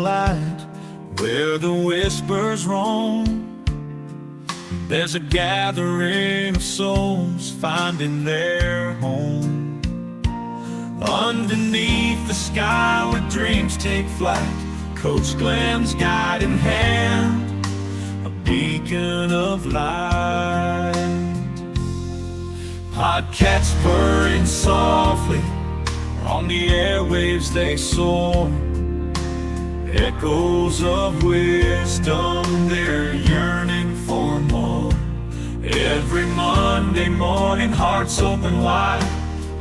light where the whispers roam. There's a gathering of souls finding their home. Underneath the sky where dreams take flight, Coach Glenn's guiding hand, a beacon of light. Podcasts purring softly, on the airwaves they soar. Echoes of wisdom, they're yearning for more. Every Monday morning, hearts open wide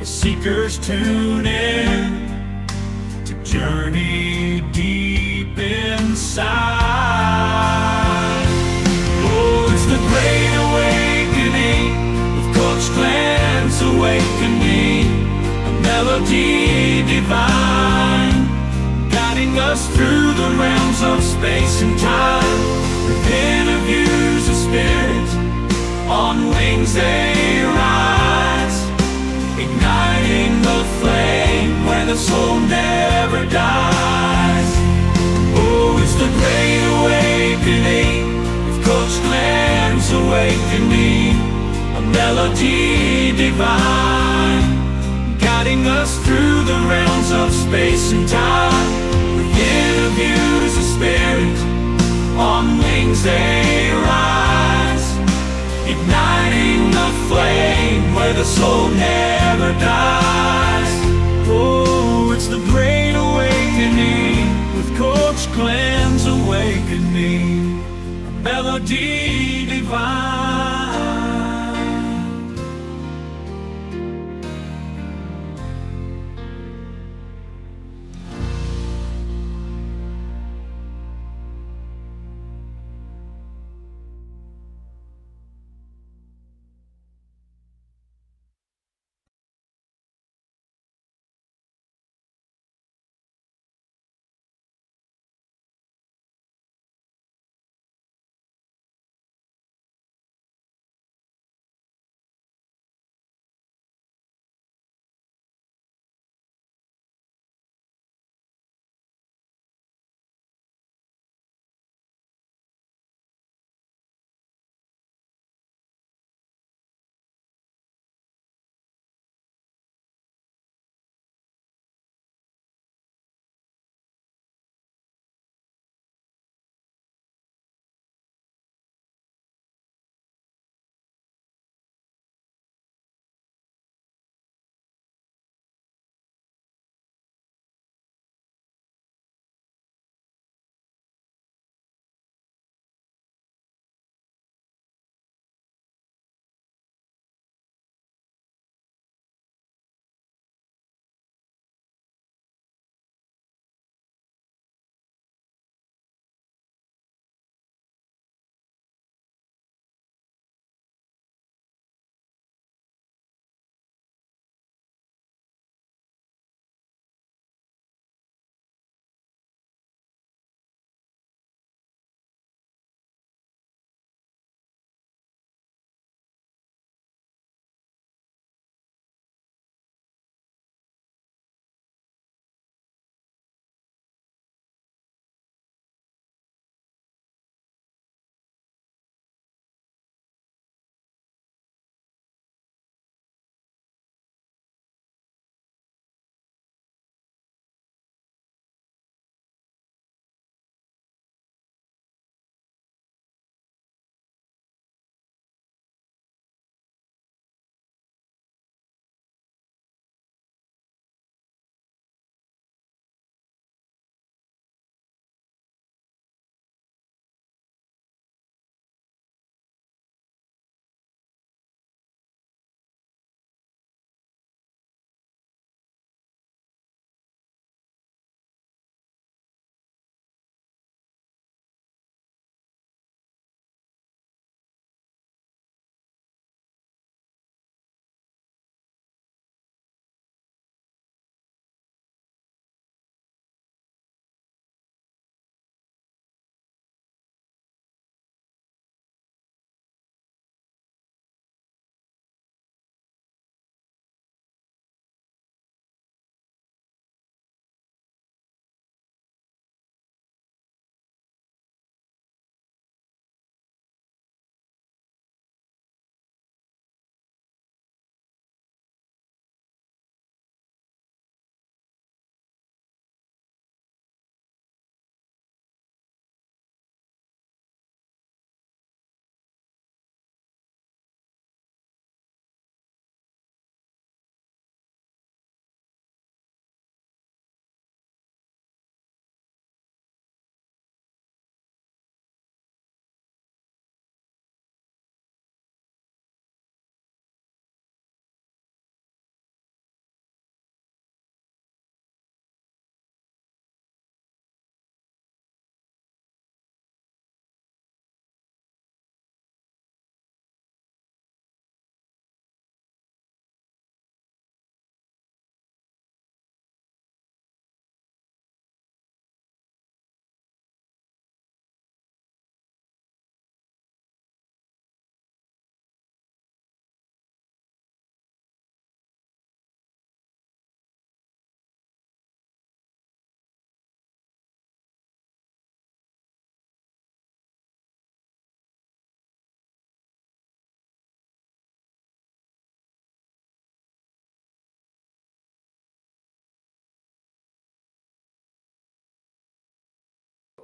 as seekers tune in to journey deep inside. Oh, it's the Great Awakening with Coach Glenn's Awakening, a melody divine, guiding us through the realms of space and time, with interviews of spirit. On wings they rise, igniting the flame where the soul never dies. Oh, it's the Great Awakening with Coach Glenn's Awakening, a melody divine, guiding us through the realms of space and time, with interviews of spirit. On wings they rise, igniting the flame where the soul never dies. Oh, it's the Great Awakening with Coach Glenn's Awakening, a melody divine.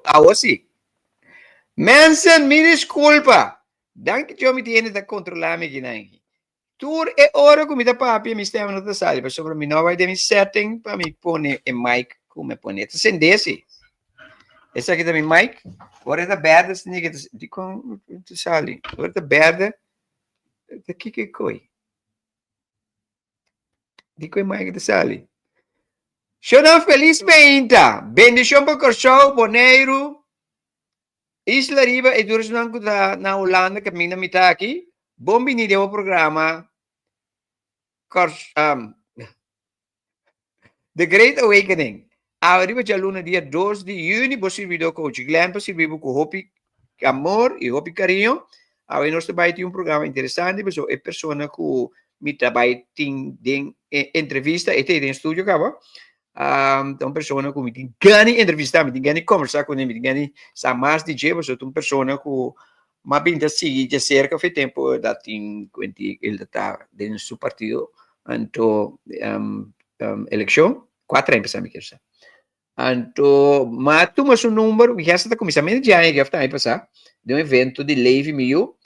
ahora sí. Mensen, mi disculpa. Dank je me tiene da controlarme ginangi. Tour e ora come da papi mi stiamo da sali, per sopra mi nova de mi setting, pa mi pone e mic come pone. Te sendesi. Essa aqui da mi mic. Ora da berda, se ninguém di con te sali. Ora da berda. Da que coi. Di coi mic da sali. Sono feliz 20. Bendición por Corso, Boneiro. Isla Riba e Duros na Holanda, que mina mi tá aqui. Bom venire ao programa The Great Awakening. Arriba já luna dia 2 de junho, você serviu coach Glenn, você serviu com hopi amor e hopi carinho. Aí nós também temos programa interessante, mas é pessoa que me trabalha tem entrevista e tem em estúdio, acaba. Então, pessoa que me tem ganho entrevistar, me tem ganho conversar com ele, me tem ganho saber mais de jeito, mas é uma pessoa que ma binda seguir de cerca foi tempo da tem quanti ele está dentro do seu partido anto eleição 4 anos me quer anto ma tu mas um número já está começando já que está aí passar de um evento de leve meio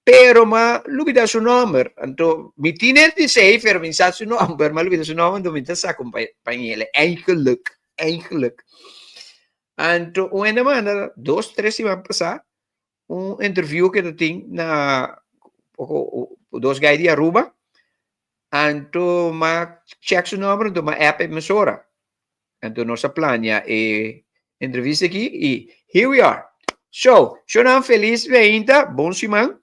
pero ma lubida su numero anto mi tiene di safer min sa su numero ma lubida su numero do mi ta sa compañele eigenlijk anto una manera 2-3 se van passar interview que eu tenho na dos guys de Aruba anto ma check su número do ma app emissora anto nossa plania e entrevista aqui e here we are so sono feliz 20 bom semana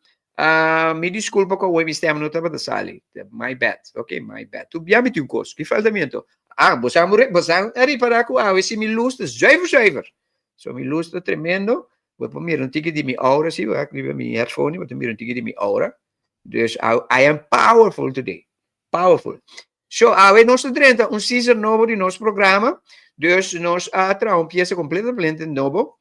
me desculpa com o sistema não estava da sala my bad ok my bad tu abbiamo un corso che faltamento possiamo riparare com esse mi lust zuiver so mi lust tremendo. We proberen een ticket die me aura, zie je, ik heb mijn headphone, we proberen een ticket die me aura. Dus I am powerful today. Powerful. So, we nós temos um season novo de nosso programa. Dus nós traemos uma peça completamente nova.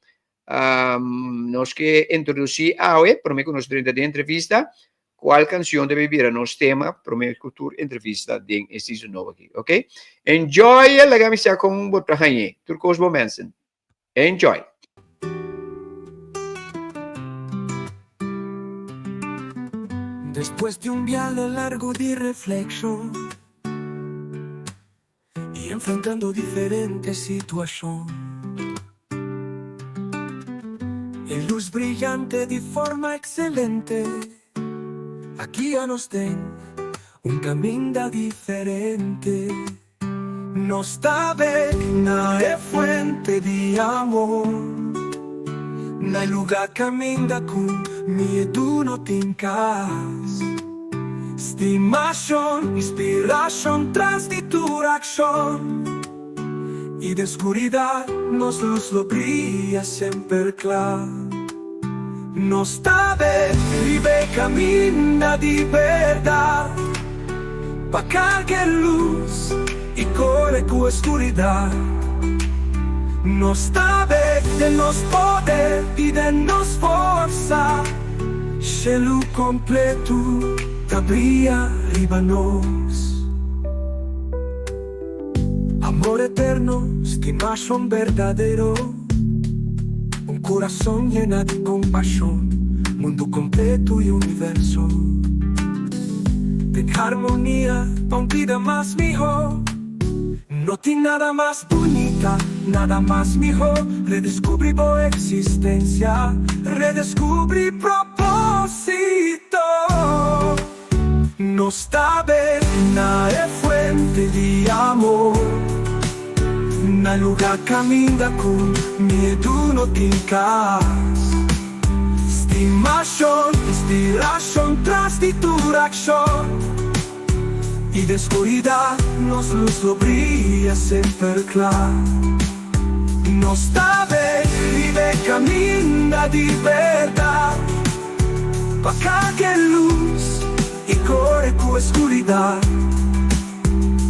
Nós que introduzir para mim que nós temos de entrevista, qual canção deve vir a nosso tema, para mim cultura entrevista de season novo aqui, ok? Enjoy a gamisa com o trabalho. Turcos bom mensen. Enjoy. Después de un viaje largo de reflexión y enfrentando diferentes situaciones, en luz brillante de forma excelente, aquí ya nos den un camino diferente. Nos está na é fuente de amor, na lugar camina com medo no tincas. Estimación, inspiración, tras de tu acción. Y de oscuridad nos luz lo brilla siempre claro. Nos está vive camina de verdad. Pa cargar luz y corre con oscuridad. Nos está de nos poder y de nos forza. Cielo completo brilla arriba nos. Amor eterno, estimación verdadero. Un corazón lleno de compasión. Mundo completo y universo. De armonía, pa' una vida más mejor. No tiene nada más bonita, nada más mejor. Redescubrí tu existencia, redescubrí propósito. No está na é fuente de amor. Na lugar camina con miedo no tincas. Estimación, inspiración, tras de tu acción. Y de oscuridad nos luz lo brilla siempre claro. Nos está vive camina de verdad. Pa cargar luz y corre con oscuridad.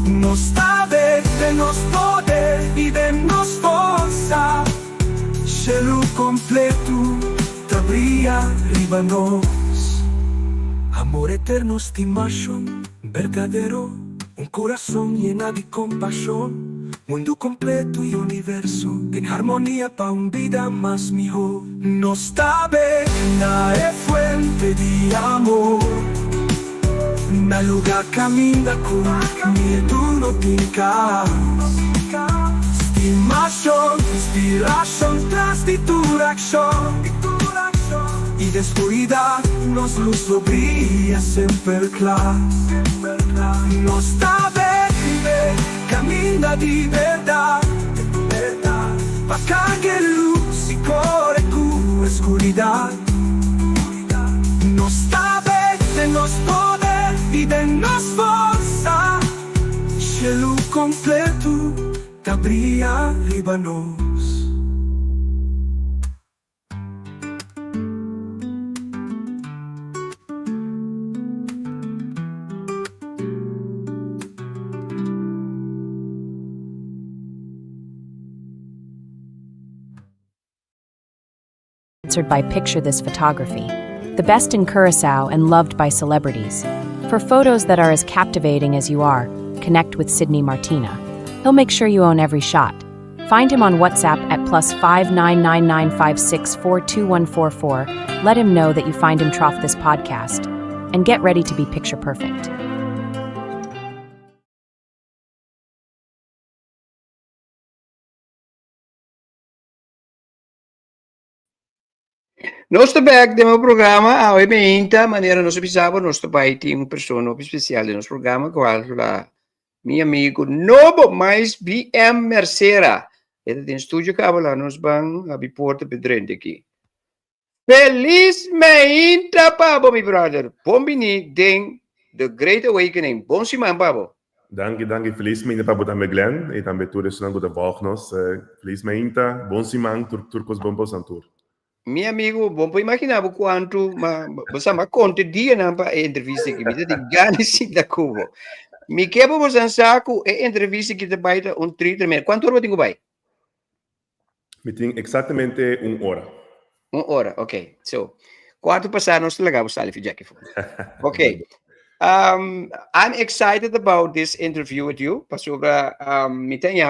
Nos está de nos poder y de nos forza. Cielo completo te brilla arriba nos. Amor eterno, estimación verdadero, un corazón lleno de compasión, Mundo completo y universo en armonía pa' un vida más mejor. No está bien, es fuente de amor. Na lugar caminha com medo no pica. Inspiração traz de direcção. E descuida nos luz brilha sempre claro. Não está bem, caminha de verdade. Pa' cague luz e corre com escuridade. Não está bem, de nos poder e de nos força. Cielo completo, da brilha Líbanos. Sponsored by Picture This Photography, the best in Curacao and loved by celebrities. For photos that are as captivating as you are, connect with Sydney Martina. He'll make sure you own every shot. Find him on WhatsApp at +5 99956422144. Let him know that you find him trough this podcast. And get ready to be picture perfect. Nostro back del programa, ovviamente, in maniera non si pensava, nostro pai tinha una persona speciale del nostro programma, qual la mio amico Nobo mais BM Mercera. Ed in studio cavola, nos bang, abi porta pedrente aqui. Feliz meinta, Pabo, mi brother. Bombini, den The Great Awakening. Bom semana, Pabo. Danke, feliz meinta, Pabo, também Glenn, e também tu ressonan com a Vognos. Feliz meinta, bom semana, turcos bombos antur. Meu amigo, bom para imaginar quanto, mas conta dia não para entrevista que me dá de ganas da Cuba. Me quebra você saco é entrevista que te baita 30 minutos. Quanto hora tenho vai? Me tem exatamente 1 hora. 1 hora, ok. So, quanto passar nós legal sale for Jackie. Okay. I'm excited about this interview with you. Sobre me tem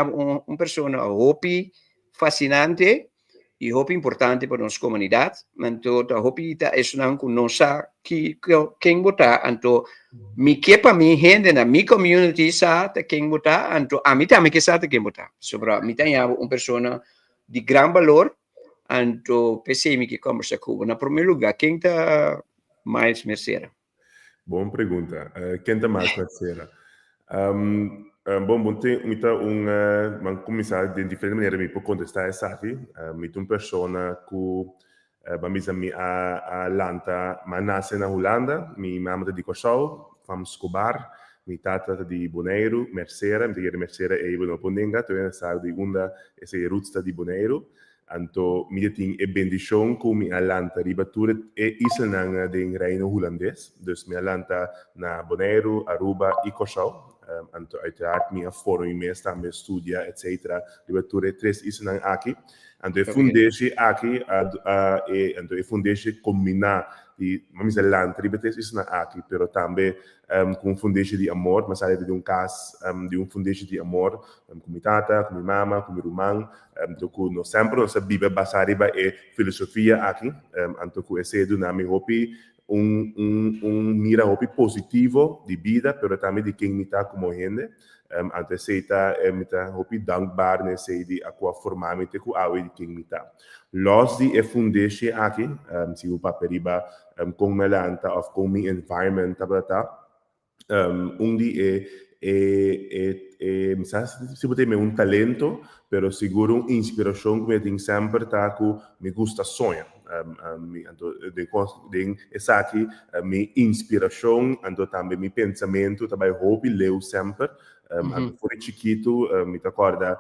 persona hopi fascinante. E hope importante para nossa comunidade, então a hope é não com nossa que quem botar, então me que para mim gente na minha community sabe quem botar, então a mim também que sabe quem botar. Sobre mim tem pessoa de grande valor, então pensei me que conversa com na primeiro lugar quem tá mais Mercera. Boa pergunta. Quem tá mais Mercera? Bom, tem uma começar de diferente maneira me pode contestar essa aqui. Me tem uma pessoa que vamos a Atlanta, mas nasce na Holanda. Minha mãe de Cochau, vamos Escobar. Minha tata de Bonaire, Mercera. Minha Mercera é no Ponenga. Tu sabe de onde essa roots de Bonaire. Então, me tem a bendição que minha Atlanta ribatura é isso na de reino holandês. Então, minha Atlanta na Bonaire, Aruba e Cochau. Então, uiteraard minha fórum imenso também estudia, etc. Ribatura 3 isso na aqui. Então, eu fundei aqui, então eu fundei combinar de vamos Atlanta, ribatura isso na aqui, pero também com fundei de amor, mas ali de caso de fundei de amor com minha tata, com minha mama, com meu irmão, então que sempre nossa Bíblia baseada é filosofia aqui, então que esse do nome hopi mira hopi positivo de vida, pero também de quem me está como gente. Antes se está me está hopi dankbaar nesse de aqua formalmente com a de quem me está. Los de fundei aqui, se o paperiba com melanta of com mi environment tabata, onde se pode ter talento, pero seguro inspiração que me tem sempre tá com me gusta sonhar. Essa aqui minha inspiração, então também meu pensamento, também hobby leu sempre. Fui chiquito, me acorda,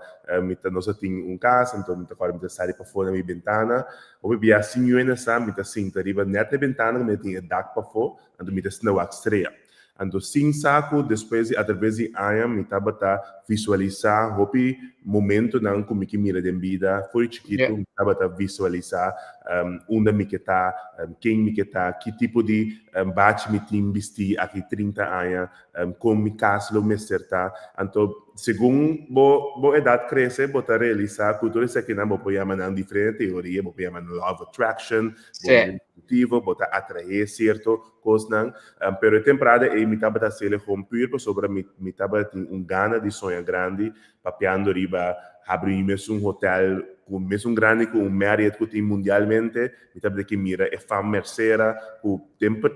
nós tínhamos casa, então me acorda, me sair para fora da minha ventana, ou me assim eu ainda sabe, me sinto arriba net da ventana, me tinha dak para fora, então me snow estreia. Então, sim, saco, depois, através de anos, me estava visualizar hopi momento não como que mira de vida foi chiquito estava visualizar onde me que tá quem me que tá que tipo de bate me tem vestir aqui 30 anos como me caso me acertar então segundo bo idade cresce bota realizar cultura isso aqui não vou chamar não diferente teoria vou chamar law of attraction motivo bota atrair certo coisa não pero temporada e me tava da sele romper sobre me tava gana de sonho grande papiando riba abrir mesmo hotel com mesmo grande com Marriott que tem mundialmente me tava que mira é fama merceira com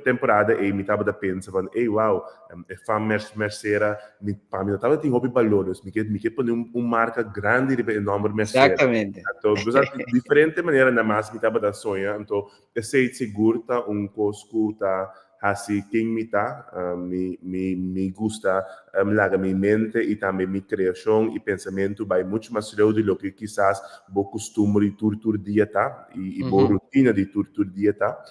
temporada e me tava da pensa van ei wow é fama merceira me para mim tava tem hobby valores me que põe marca grande de enorme merceira exatamente então de diferente maneira na mais me tava da sonha então eu sei seguro tá cosco tá assim quem me tá me gusta laga minha mente e também minha criação e pensamento vai muito mais rápido do que quizás o costume de tur dia tá e boa rotina de tur dia tá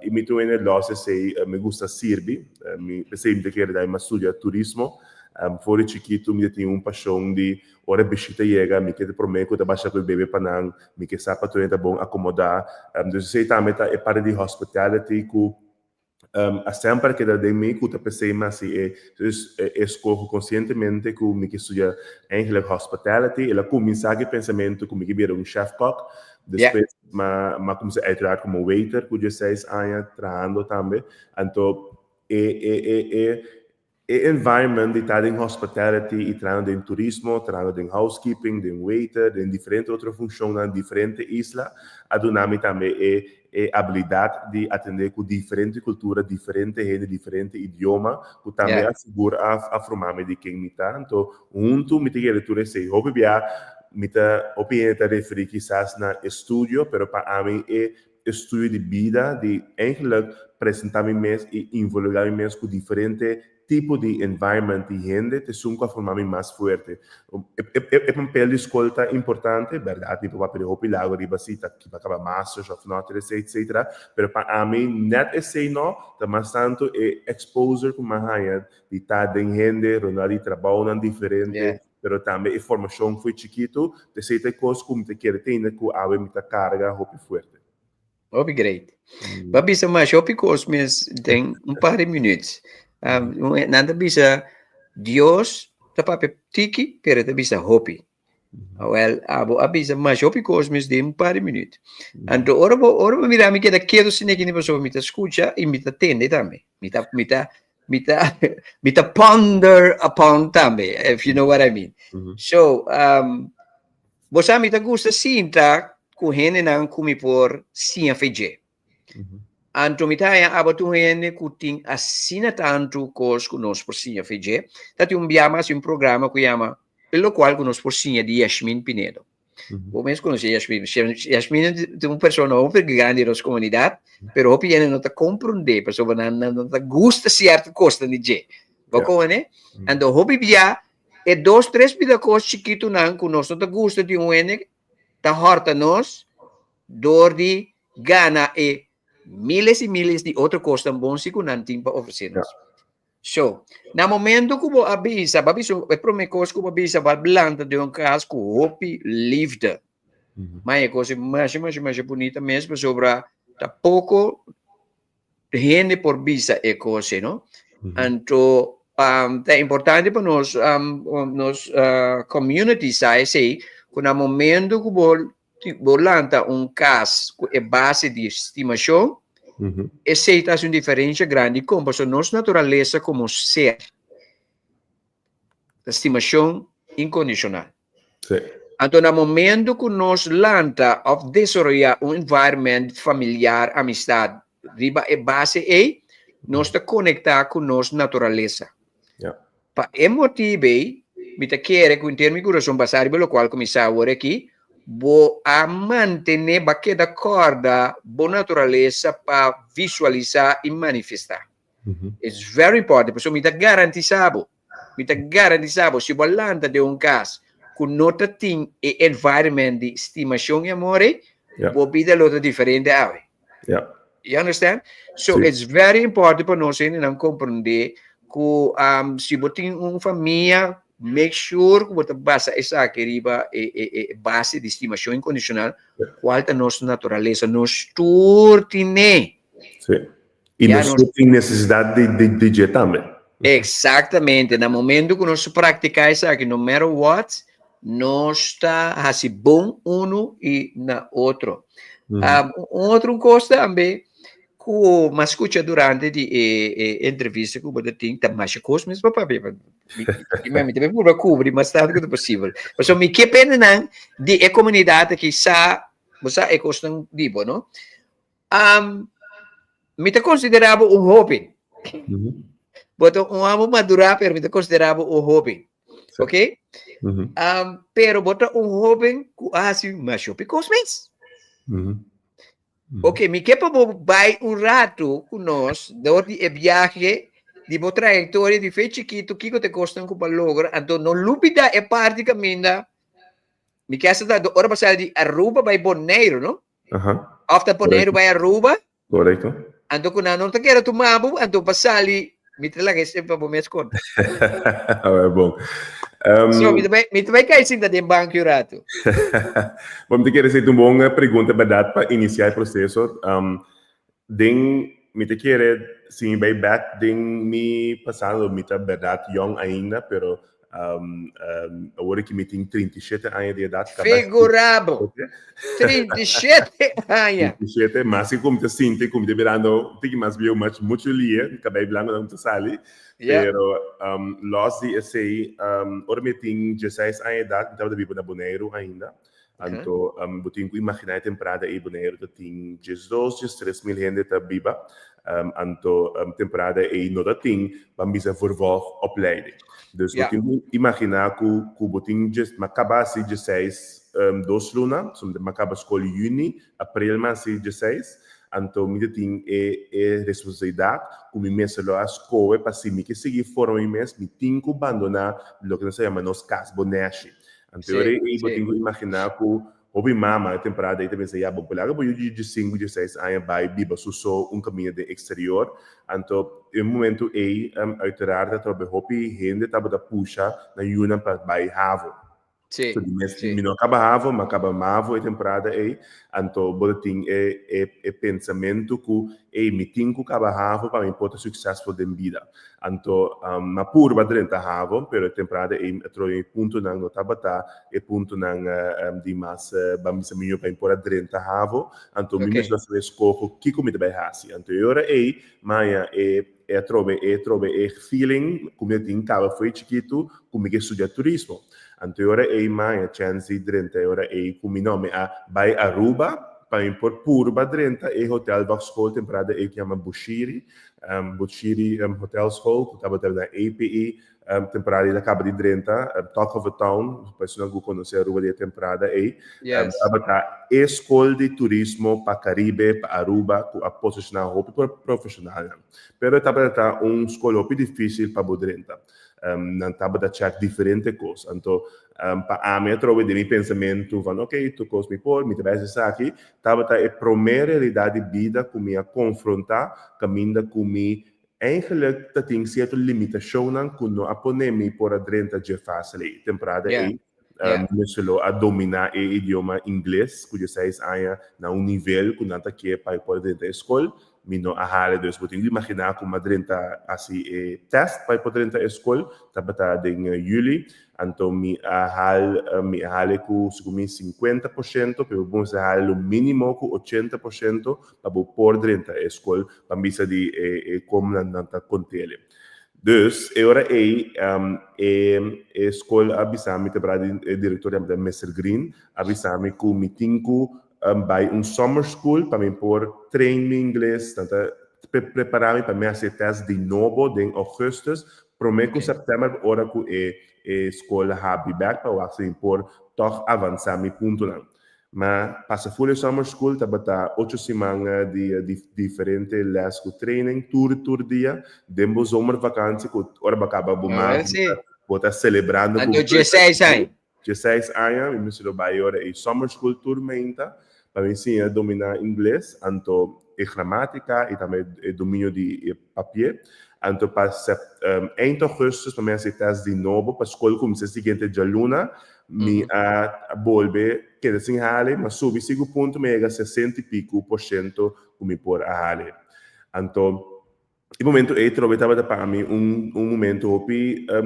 e me tô indo lá se me gusta servir me pensei que queria dar uma estudar turismo fora chiquito me tinha paixão de hora bichita chega me que prometo da baixa com o bebê panang me que sapato é bom acomodar então sei também tá é para de hospitality com sempre que da mim que pensei mas escolho conscientemente que me que estuda eigenlijk hospitality ela começa a pensamento como que vira chef cook depois mas comecei a entrar como waiter com 16 anos trabalhando também então environment de estar em hospitality e trabalhando em turismo trabalhando em housekeeping em waiter em diferentes outras funções em diferentes islas a dinâmica também habilidade de atender com diferente cultura, diferente gente, diferente idioma, que também assegura a formar de quem me está. Então, junto, me tem que leitura sei, hobby bia, me tá opinião referir quizás na estúdio, pero para mim é estúdio de vida, de eigenlijk apresentar-me mesmo e involucrar-me mesmo com diferente tipo de environment e gente, te sunca formar-me mais forte. É um papel de escolta importante, verdade, tipo papel hobby lago riba cita que vai acabar masters of knowledge etc. Pero para mim net é sei não, mas tanto é exposure com uma raia de estar em gente, rodar de trabalho diferente, pero também a formação foi chiquito, te sei te coisas como te quer ter com a muita carga hobby forte. Hobby great. Babi sa mas hobby cosmes tem par de minutos. Nada bisa Dios tapape tiki pero ta bisa hobby. Well, abo abisa mas hobby cosmes de par de minutos. Ando ora mira mi queda quedo sin que ni paso mi ta escucha y mi ta tende también. Mi ta ponder upon también, if you know what I mean. So, bosa mi ta gusta sinta ku hene nang kumi por siya feje. Anto mitaya abatu hene kuting asina tanto kos kunos por siya feje. Tati biama si un programa ku yama pelo qual kunos por siya di Yasmin Pinedo. O mesmo conosce Yasmin. Yasmin é uma pessoa super grande nas comunidades, pero hopi ela não ta compreende, pessoa não ta gusta certa coisa de je. Bako né? Ando hopi bia é 2-3 vida coisa chiquito nang kunos não ta gusta de ene ta horta nos dor de gana e miles e miles de outra coisa bom se kunanting pa oficinas. So, na momento que eu avisa, é promecos que eu avisa, vai blanda de caso que hopi livda. Mas é coisa mais bonita mesmo sobre tá pouco gente por visa é coisa, não? Então, é importante para nós community sei que no momento que volanta caso que é base de estimação, aceita uma diferença grande com a nossa natureza como ser. Estimação incondicional. Então, no momento que nós lanta of desenvolver environment familiar, amistade, riba é base nós está conectar com nossa natureza. Para emotivo, me ta quer que em termos de coração basado pelo qual começar agora aqui, vou a manter baqueta corda boa natureza para visualizar e manifestar. It's very important, porque me ta garantizado, se volanta de caso que nota tem environment de estimação e amor, vou vida outra diferente ave. You understand? So it's very important para nós não compreender que se você tem uma família make sure que você basa essa aqui base de estimação incondicional, qual é a nossa natureza, nós turtine. Sim. E Já nós temos necessidade de dieta também. Exatamente, no momento que nós praticamos isso aqui, no matter what, nós está assim bom e na outro. Outro coisa também, que eu escuta durante a entrevista que você tem, tá mais coisa, mas papai, me também por cobrir, mas tanto quanto possível. Mas me que pena não de a comunidade que você é coisa vivo, não? Me te considerava hobby. Boto amo madurar, pero me te considerava hobby. Ok? Pero boto hobby que assim, mas eu pico os meses. Ok, me quer para vai rato com nós, durante o viagem, de boa trajetória, de feito chiquito, que te custam com logra, então não lupida é parte que me quer essa da hora passada de Aruba vai Bonaire, não? After Bonaire vai Aruba. Correto. Então quando não te quero tomar, então passar ali, me traga sempre para me esconder. É bom. So, me também cai sim da banco rato. Vamos ter que fazer uma boa pergunta para iniciar o processo. Me te querer sim vai back me passando me tá verdade young ainda, pero agora que me tem 37 anos de idade. Figurado. 37 anos. 37, mas como te sinto, como te virando, tem que mais ver muito lia, cabelo branco não te sale. Pero los de esse ora me tem 16 anos de idade, estava de viver na Bonaire ainda. Então, eu tenho que imaginar a temporada em Bonaire, tem 12, 13 mil gente tá viva. Então, temporada aí não tem, vamos dizer, vervolg opleiding. Dus eu tenho que imaginar que eu tenho acaba assim 16 2 luna, então acaba a escola em junho, abril, mas 16. Então, eu tenho a responsabilidade, como mês lá a escola, para se me que seguir fora um mês, me tenho que abandonar o que nós chamamos nos cas bonechi. Então, eu tenho que imaginar que o mama a temporada aí também se ia bom por lá, eu de 5, 16 anos vai biba só caminho de exterior. Então, em momento aí, uiteraard dat er hopi gente tava da puxa na Yuna para vai Havo. Sim. Me não acaba Havo, mas acaba Mavo a temporada aí. Então, boletim é pensamento que me tenho que acabar Havo para me poder sucesso de vida. Então, na pura dentro Havo, pero a temporada aí trouxe ponto não notava tá e ponto não de mais vamos se melhor para impor dentro Havo. Então, me mesmo se escolho que como vai assim. Então, eu aí, Maia trove feeling como eu tinha cava foi chiquito como que estudia turismo. Então ora a chance dentro ora como nome a vai Aruba para impor puro dentro hotel da escola temporada que chama Bushiri Hotel School que estava na APE temporada da acaba de dentro Talk of a Town pessoa que conhece a Aruba de temporada estava a escola de turismo para Caribe para Aruba com a posicionar roupa profissional pero estava escola difícil para dentro não estava a check diferente coisas então para a minha trova de meu pensamento van ok tu coisa me por me trazer isso aqui estava a primeira realidade de vida que me confrontar caminho com me eigenlijk dat tem certa limitação quando a pandemia por dentro de fácil temporada aí começou a dominar o idioma inglês que 16 anos na nível que não tá que para por dentro da escola me não ahale dus eu tenho que imaginar como dentro assim teste para por dentro da escola tá em julho então me ahale com 50% pero vamos ahale o mínimo com 80% para por dentro da escola para bisa de como não tá contele. Dus, agora a escola avisou-me para a diretora da Mr. Green, avisou-me que me tinha vai summer school para me pôr treino em inglês, preparar-me para me fazer teste de novo em agosto, prometo setembro, hora que a escola have back para me pôr toch avançar meu ponto não. Mas passa full summer school, tá 8 semanas de diferente les com training, tour dia, dembo zomer vakantie, que hora acaba mais, vou estar celebrando. Então 16 anos. 16 anos, me sou vai hora e summer school tour menta, para me ensinar a dominar inglês, então gramática e também domínio de papel. Então, para em agosto, para mim, teste de novo, para a escola começa a seguinte de aluna, me volve, que assim, mas subi 5 pontos, me chega 60 e pico por cento, como por a hale. Então, o momento é trovava para mim momento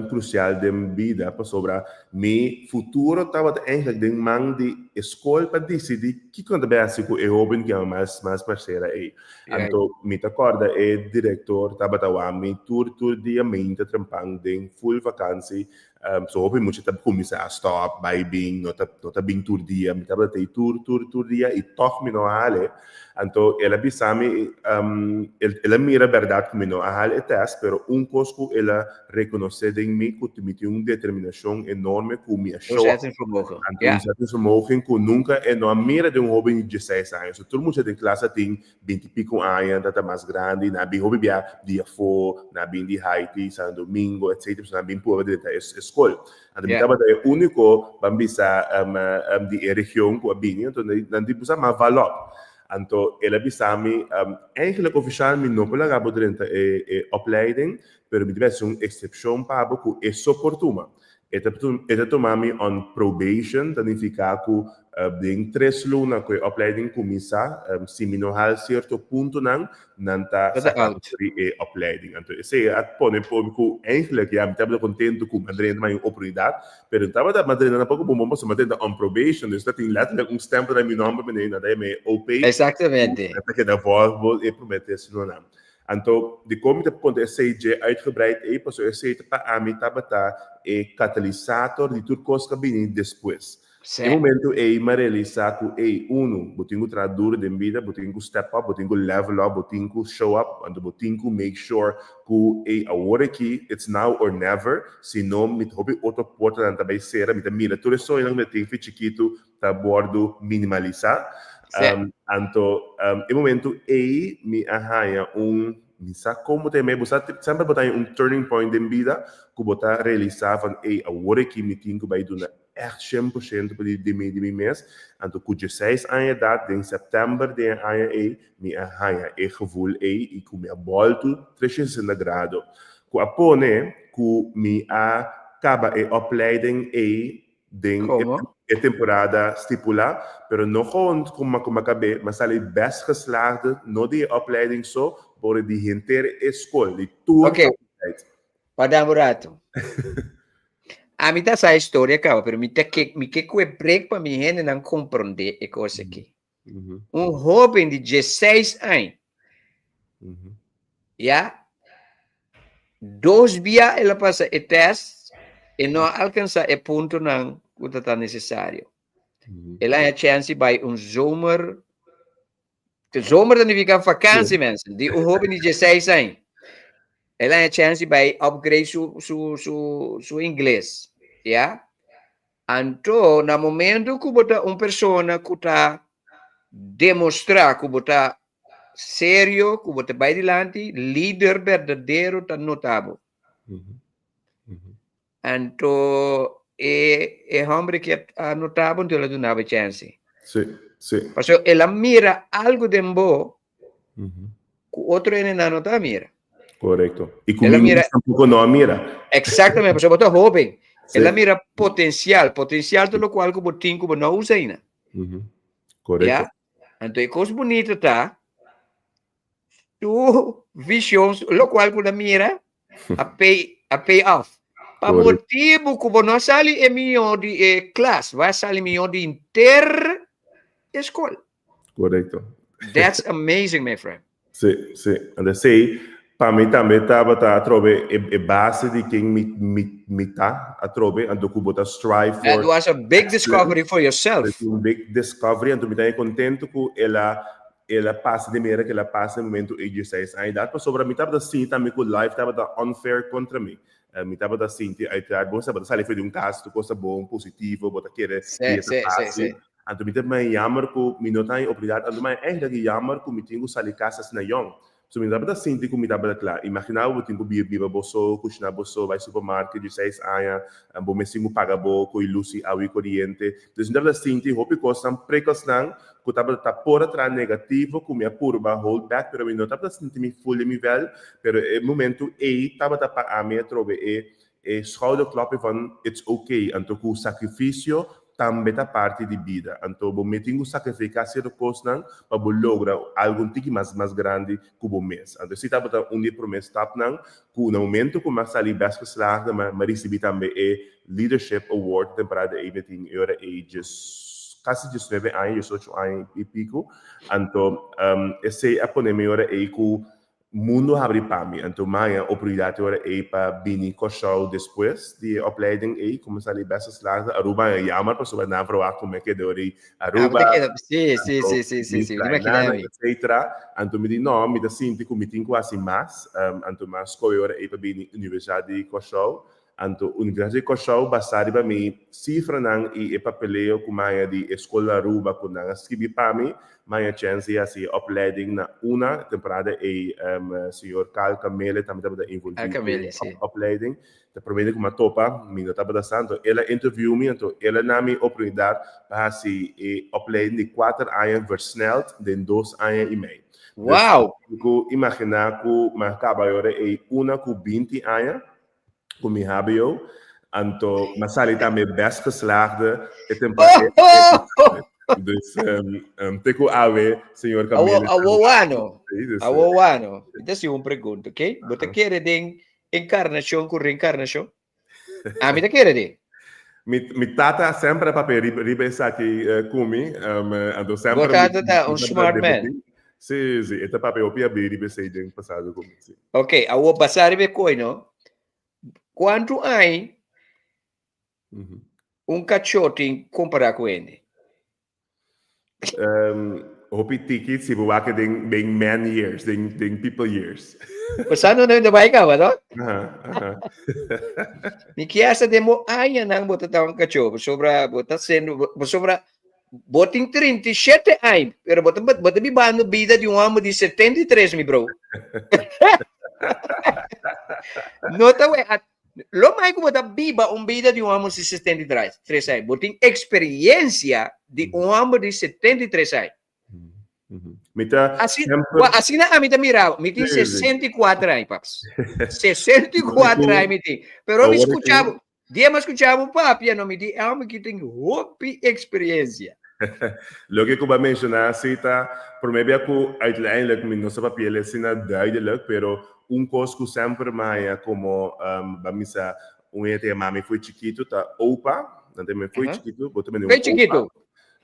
crucial da minha vida, para sobre meu futuro estava eigenlijk de man de escola para decidir que quando basico é jovem que é mais parceira aí. Então, me acorda diretor estava a mim tour dia mente trampang de full vacância. So hoping muito tá começar a stop by being nota bem tour dia, me estava ter tour dia e toque me no ale. Então, ela bisame ela mira verdade como no ahal é teste, pero cosco ela reconhece de mim que me tem determinação enorme como me show. Então, vermogen que nunca é não mira de jovem de 16 anos. So, todo mundo tem classe tem 20 e pico anos, tá mais grande, na bem jovem dia for, na bem de Haiti, San Domingo, etc. Na bem pobre de escola. Então, me tava é único bambisa de região que a bem, então não tem pusa mais valor. Então, ela bisami, eigenlijk officieel me não pela gabo durante opleiding, pero me tivesse uma exceção para que é suportuma. Eta tomami on probation, significa que em 3 lunas que a opleiding começa, se me não há certo ponto nanta sacando a opleiding. Então, esse é pone que eigenlijk ja, me estava contente com a Madrid uma oportunidade, pero estava da Madrid na pouco bom, mas Madrid on probation, dus dat in letterlijk stempel na meu nome beneden, dat me OP. Exatamente. Dat je daarvoor e promete esse nome. Então, de como te ponto SAG uitgebreid é, para o SAG para a mim tabata é catalisador de tudo coisa que vem depois. No momento é realizar que botinho traduzir de vida, botinho step up, botinho level up, botinho show up, and botinho make sure que agora aqui it's now or never, se não me hobby outra porta na também será, me mira tudo isso não me tem chiquito tá bordo minimalizar. Então, no momento me arranha me sabe como também você sempre botar turning point de vida que botar realizar van agora que me tenho que vai dar echt 100% de mês. Então, com 16 anos de idade, em setembro de ano me arranha gevoel e com minha volta 360 graus. Com a pone que me acaba a opleiding a temporada stipula, pero não como acabei, mas ali best geslaagde, não de opleiding só, por de inteira escola, de tudo. Ok, padam burato. A mim tá essa história, cara, pero me que break para mim gente não compreender a coisa aqui. Jovem de 16 anos, já, 2 dias ela passa o teste e não alcança o ponto não que está necessário. Ela tem a chance de zomer. Zomer significa vacância, mensen. De jovem de 16 anos. Ela tem a chance de upgrade su inglês. Yeah? Então, no momento que você uma pessoa que está demonstrar que você está sério, que você vai adiante, líder verdadeiro, está notável. Então, é homem que é notável, então ela não tem chance. Sim. Porque ela mira algo de bom que o outro não nota mira. Correto. E comigo mira, tampouco não mira. Exatamente, porque você é jovem. Ela mira potencial do qual que você não usa ainda. Correto. Yeah? Então, é coisa bonita, tá? Tu visão, o qual que mira, a pay off. Para motivo que você não sai é melhor de classe, vai sair melhor de inter escola. Correto. That's amazing, my friend. Sim. And sei, para mim também estava a trobe a base de quem me tá a trobe, and que você strive for. That was a big discovery for yourself. Um big discovery, and me tá contento que ela passa de maneira que ela passa no momento de 16 anos. Daí para sobre a mim estava assim também que o life estava unfair contra mim. Me estava assim, aí você sabe foi de um caso, coisa bom, positivo, você quer Sim. Então, me também jammer que me não tem oportunidade. Então, é que jammer que me tenho sair casas na Young. So, me dava sinti como me dava claro. Imaginava o tempo biba boso, cozinhar boso, vai supermercado de 6 anos, bom mesmo paga bo, com ilusi, água e corrente. Então, me dava sinti, hopi costam precaução, que estava por atrás negativo, com minha curva hold back, pero me não estava sinti me full nível, pero no momento estava para a minha trove schouderklappen van it's okay. Então, com o sacrifício também da parte de vida. Então, bom, me tenho sacrificar certas coisas para lograr algo que mais grande que o mês. Então, se está para um dia por mês, está não, que no momento que eu saí best geslaagd, mas recebi também o Leadership Award, temporada 18 euro, quase 19 anos, 18 anos e pico. Então, esse é a melhor é que mundo abre para mim. Então, minha oportunidade é para vir com o show depois de opleiding, começar a best geslaagd. Aruba é jammer, para saber na prova como é que é Aruba. Sim. Etc. Então, me diz, não, me dá sinto que me tenho quase mais. Então, mas escolher é para vir universidade com o show. Então, universidade com o show, basado para mim, cifra não e papeleo com a de escola Aruba, com a escrever para mim, minha chance é assim, opleiding na uma temporada e senhor Carl Camille também estava envolvido em opleiding. Então, provavelmente com uma topa, me não estava dançando. Ela interviewou me, então, ela na minha oportunidade para assim, opleiding de 4 anos versneld, de 2 anos e meio. Uau! Então, imaginar que uma cabalhora é uma com 20 anos, com minha habio, então, mas ali também best geslaagde, e temporada. Dus, teco ave, senhor Camille. Awawano. Ito si yung pergunta, okay? Bota kere ding encarnação com reencarnação? Me ta kere ding? Mi tata sempre papel ribesa aqui comi, então sempre. Bota ta smart man. Sim, esse papel opia bem ribesa aí passado comigo. Ok, awo basari be coino. Quanto hai cachote comparar com ele? Hopi tickets, se vou aqui tem man years, tem people years. Pasano na yung dabay ka ba, no? Ni kiyasa de mo aya nang bota taong kacho, sobra boting 37 ay, pero bota bibano bida de amo de 73, mi bro. Nota we at lo mai ko bota biba bida de amo de 73 ay, boting experiência de amo de 73 ay. Assim na amita mirava, mitin 64 anos, paps. 64 anos, mitin. Pero me escuchava, dia mais escuchava o papi, não me diz, que tem hopi experiência. Lo que eu vou mencionar, cita, por meio que uiteindelijk, não sei papel, é sina duidelijk, pero coisa que sempre mais como, vamos dizer, ET mami foi chiquito, tá opa, não tem me foi chiquito, botou me foi chiquito.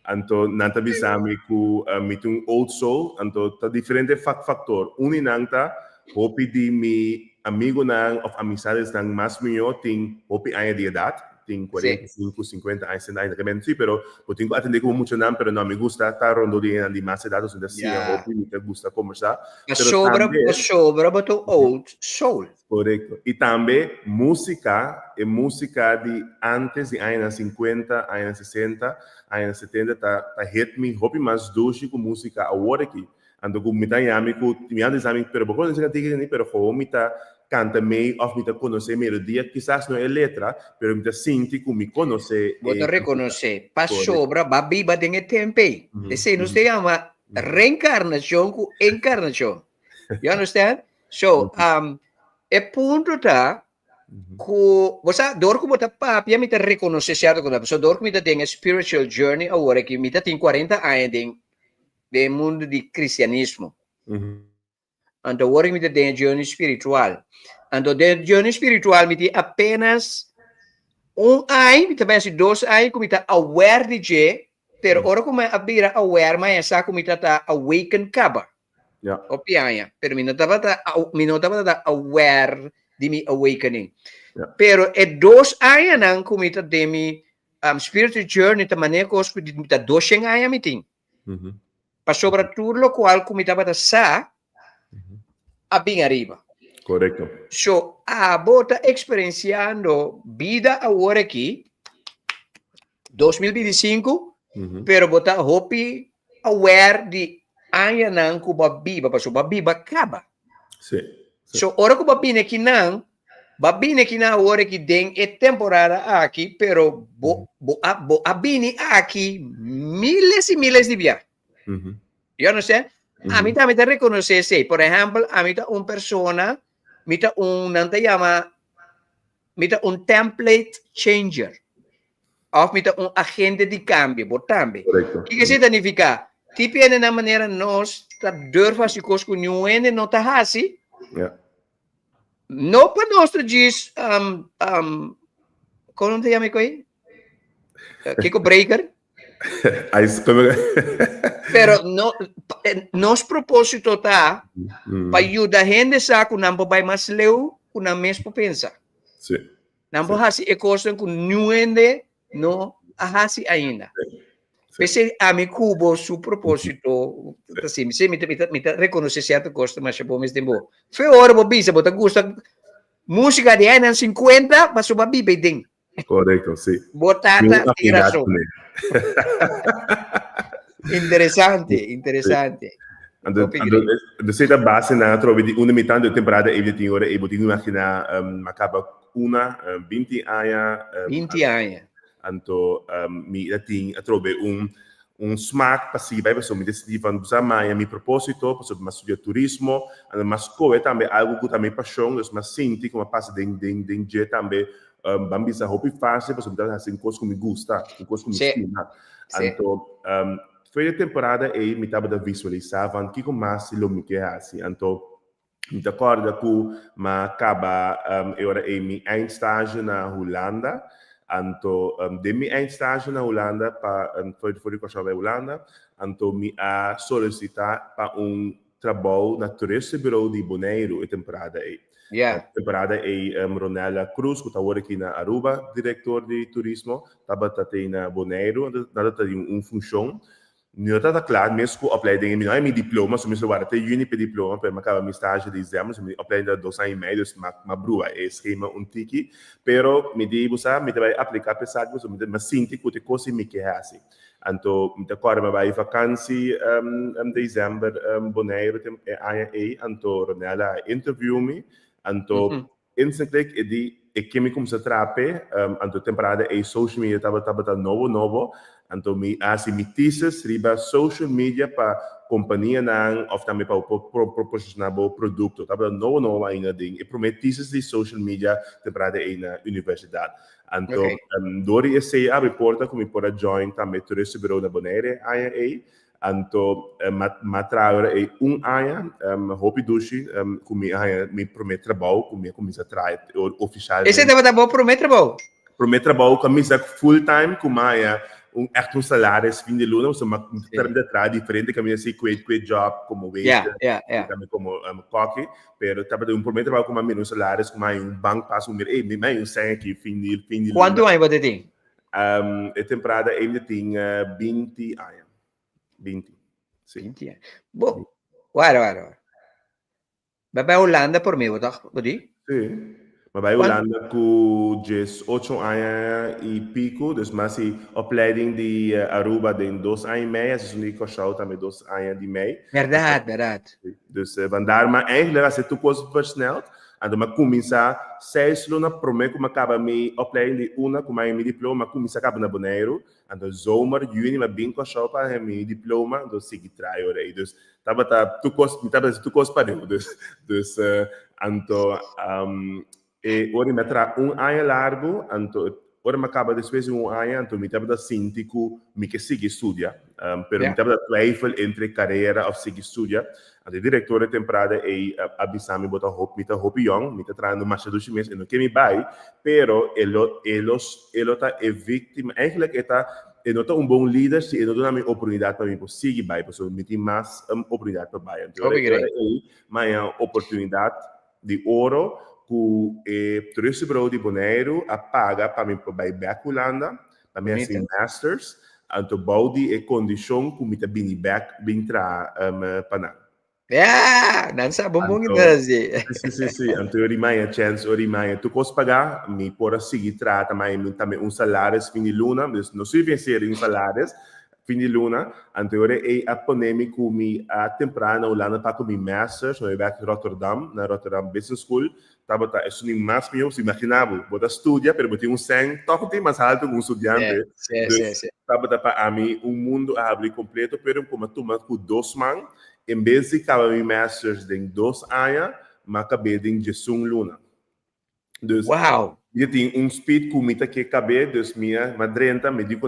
Anto nanta bisami ku mitung old soul, anto ta diferente factor. Uninanta, hopi di mi amigo nang of amizades nang mas mio ting hopi años de edad, ting 45, 50 años en año, sí, pero tengo atender como mucho nan, pero no me gusta estar rondo de más edad, entonces sí, hopi me gusta conversar. Sobra boto old soul. Correcto. Y también música de antes de años 50, años 60, años 70, ta hit me hopi mais doce com música agora aqui. Ando com mita yami com timiantes ami, pero bom não sei que nem, pero como mita canta meio of mita conhecer melodia, quizás não é letra, pero mita sinti como me conhece. Boto reconhecer, pa sobra babiba dengue tempe. Esse não se chama reencarnação com encarnação. You understand? So, e punto tá ku bosa dor ku bota papi mi ta reconoce certo con so dor ku mi ta tem spiritual journey agora que mi ta tem 40 anos de mundo de cristianismo. Então agora mi ta tem journey spiritual. Então de journey spiritual mi ta apenas ano, mi ta pensi 2 anos ku mi ta aware de je, pero ora ku ma abira aware ma essa ku mi ta awaken kaba. O pianha, pero mi não tava aware de mi awakening. Pero é 2 anos nang kumita de mi spiritual journey ta maneira que os kumita 2 anos miting. Pa sobra tudo lo qual kumita bata sa a bem arriba. Correcto. So, bota experienciando vida agora aqui 2025, pero bota hopi aware de aya nang kuba biba, paso babiba kaba. Sì. So, ora ko babine kinang ora ki ding e temporada aqui, pero abini aqui miles e miles de via. Mhm. You understand? A mí también te reconoce, sí. Por ejemplo, a mí está una persona, mita un template changer. Of mita un agente de cambio, botambe. Correcto. ¿Qué significa? Tipo de una manera nos durfa si cosco nuene no ta hasi. Yeah. No para nós diz como te chama aí? Kiko Breaker. Pero no, nos propósito tá para ajudar a gente a que não vai mais leu, que não mesmo pensa. Sì. Não vai assim é coisa que não ende, não assim ainda. Pese a mi cubo su propósito, assim, me reconhece certa coisa, mas é bom mesmo tempo. Foi hora bo bisa, bo ta gusta música de anos 50, mas o babi bem. Correcto, sì. Botata e razão. Interessante. Você da base na trovi di una metà da temporada e ti ora e botinho immagina macaba una 20 anos. Anto mi latin trobe un smack passiva perché mi decidi van usar mai a mi proposito perché ma studio turismo ma scope tambe algo che tambe passione ma senti come passa den je tambe bambisa hobby fase perché mi dà sin coisa come gusta in coisa come stima anto foi a temporada e mi tava da visualizar van que com mais lo mi que assim anto mi ricorda que ma acaba ora e mi eindstage na Holanda. Anto de mi eindstage na Holanda foi que eu estava na Holanda, anto mi a solicitar para trabalho na Tourist Bureau de Bonaire e temporada aí. Yeah. Temporada aí Ronela Cruz, que está agora aqui na Aruba, diretor de turismo, estava até na Bonaire, nada tem função. Não está claro, mesmo que a opleiding não é meu diploma, só me soubesse até juni para diploma, para marcar meu estágio de exame, só me opleiding de 2 anos e meio, uma brua, é esquema tiki, pero me digo, sabe, me vai aplicar pesado, só me sinto que o coisa me quer assim. Então, me acordo, me vai vacância em dezembro, Bonaire, aí, então, Ronela interview-me, então, instantamente, e que me começa a traper, então, temporada é social media, estava novo, então, me thesis riba social media para companhia não ou também para proporcionar bom produto. Estava novo ainda ding. E promethesis de social media temporada aí na universidade. Então, dori esse a reporta como para join também Tourist Bureau da Bonaire aí. Então, matraura é ano, hope dushi, como me promete trabalho, como começa a trazer oficial. Esse deve dar bom promete trabalho. Promete trabalho, camisa full time, como echt salário fim de luna, so uma trabalho diferente que a minha quit job como waiter, também como coque, pero estava de primeiro trabalho com menos salários, com banco passo me sem aqui fim de quanto anos você tem? A temporada ainda tinha 20 anos. 20. Sim. 20 anos. Bom, guarda. Vai para Holanda por mim, pode? Sim. Maar bij Holanda com 8 anos e pico, dus mas a opleiding de Aruba tem 2 anos e meio, dus die kost também 2 anos e meio. Verdade. Dus vandaar, maar eigenlijk als het toekomst versnelt, então mas começar 6 luna prometo que acaba minha opleiding de uma com meu diploma, começa acaba na Bonaire, então zomer, juni, mas bem kost para meu diploma, então segui traio aí, dus tava toekomst para eu, dus então e ora me tra ano largo, então ora me acaba depois ano, então me tava da sintico me que sigue estudia, pero me tava da twijfel entre carreira ou sigue estudia. A diretora temporada e abisami bota hope young, me tá trazendo mais do mês, e não que me vai, pero elo tá é vítima, eigenlijk tá não tá bom líder se não dá minha oportunidade para mim por seguir vai, porque me tem mais oportunidade para vai. Então mas a oportunidade de ouro que o Tourist Bureau de Bonaire paga para mim para ir back Holanda, para mim assim masters, então baudi e condição que me tá bem back bem tra para não sabe bom que assim. Sim. Então eu rimai chance, eu rimai tu posso pagar, me por seguir tra também salário fim de luna, mas não sei vencer salários, fim de luna, anteriore a pandemia kumi a temprana Holanda para kumi masters, no back Rotterdam, na Rotterdam Business School, tava tá isso nem mais meu, se imaginava, bota estudia, pero botinha sang, toco tem mais alto que estudante, tava tá para mim mundo a abrir completo, pero como tu mas com 2 man, em vez de acabar mi masters em 2 anos, mas acabei em 1 luna. Dus, Wow! eu tinha speed que que acabei, dus minha madrenta me dijo que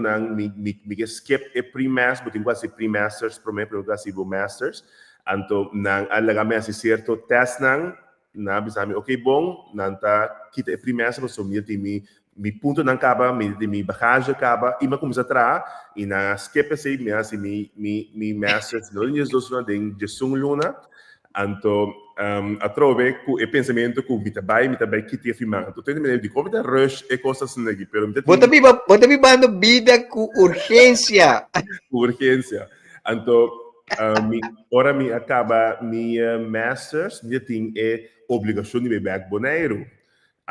me skip pre-masters, botinha quase pre-masters, prometo quase masters, então nang alagame assim certo test na bisami okay bom, nanta kita pre-masters, so minha tem mi ponto não acaba, mi bagagem acaba, e me começa a trazer, e na skip assim, mi masters, não é dos luna de 1 luna, então a trove o pensamento que me trabalha que te afirma tu tem medo de como rush e coisas assim aqui pero bota me bando vida com urgência então ora me acaba mi masters me tem obrigação de me back boneiro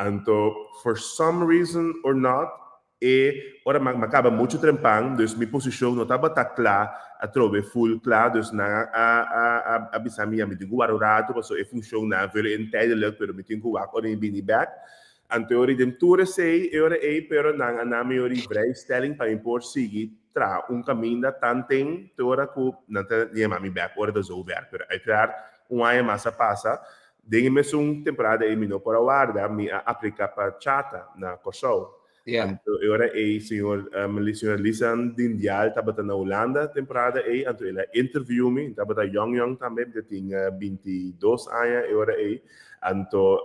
então for some reason or not ora me acaba muito trempang dus mi posição não estava tá clara a trove full claro dus na a bisami me digo arorado passo funciona very tijdelijk pero me tenho que ora bini back anteori dem tour sei ora pero na me ori vrijstelling para impor sigi tra caminho tanto ora ku na te mami back ora da zo werk pero uiteraard ano massa passa dengue me temporada e mino para guarda me aplicar para chata na Kosovo. Agora senhor Lisa Dindial estava na Holanda temporada então ela interviewou me estava young também porque tinha 22 anos agora então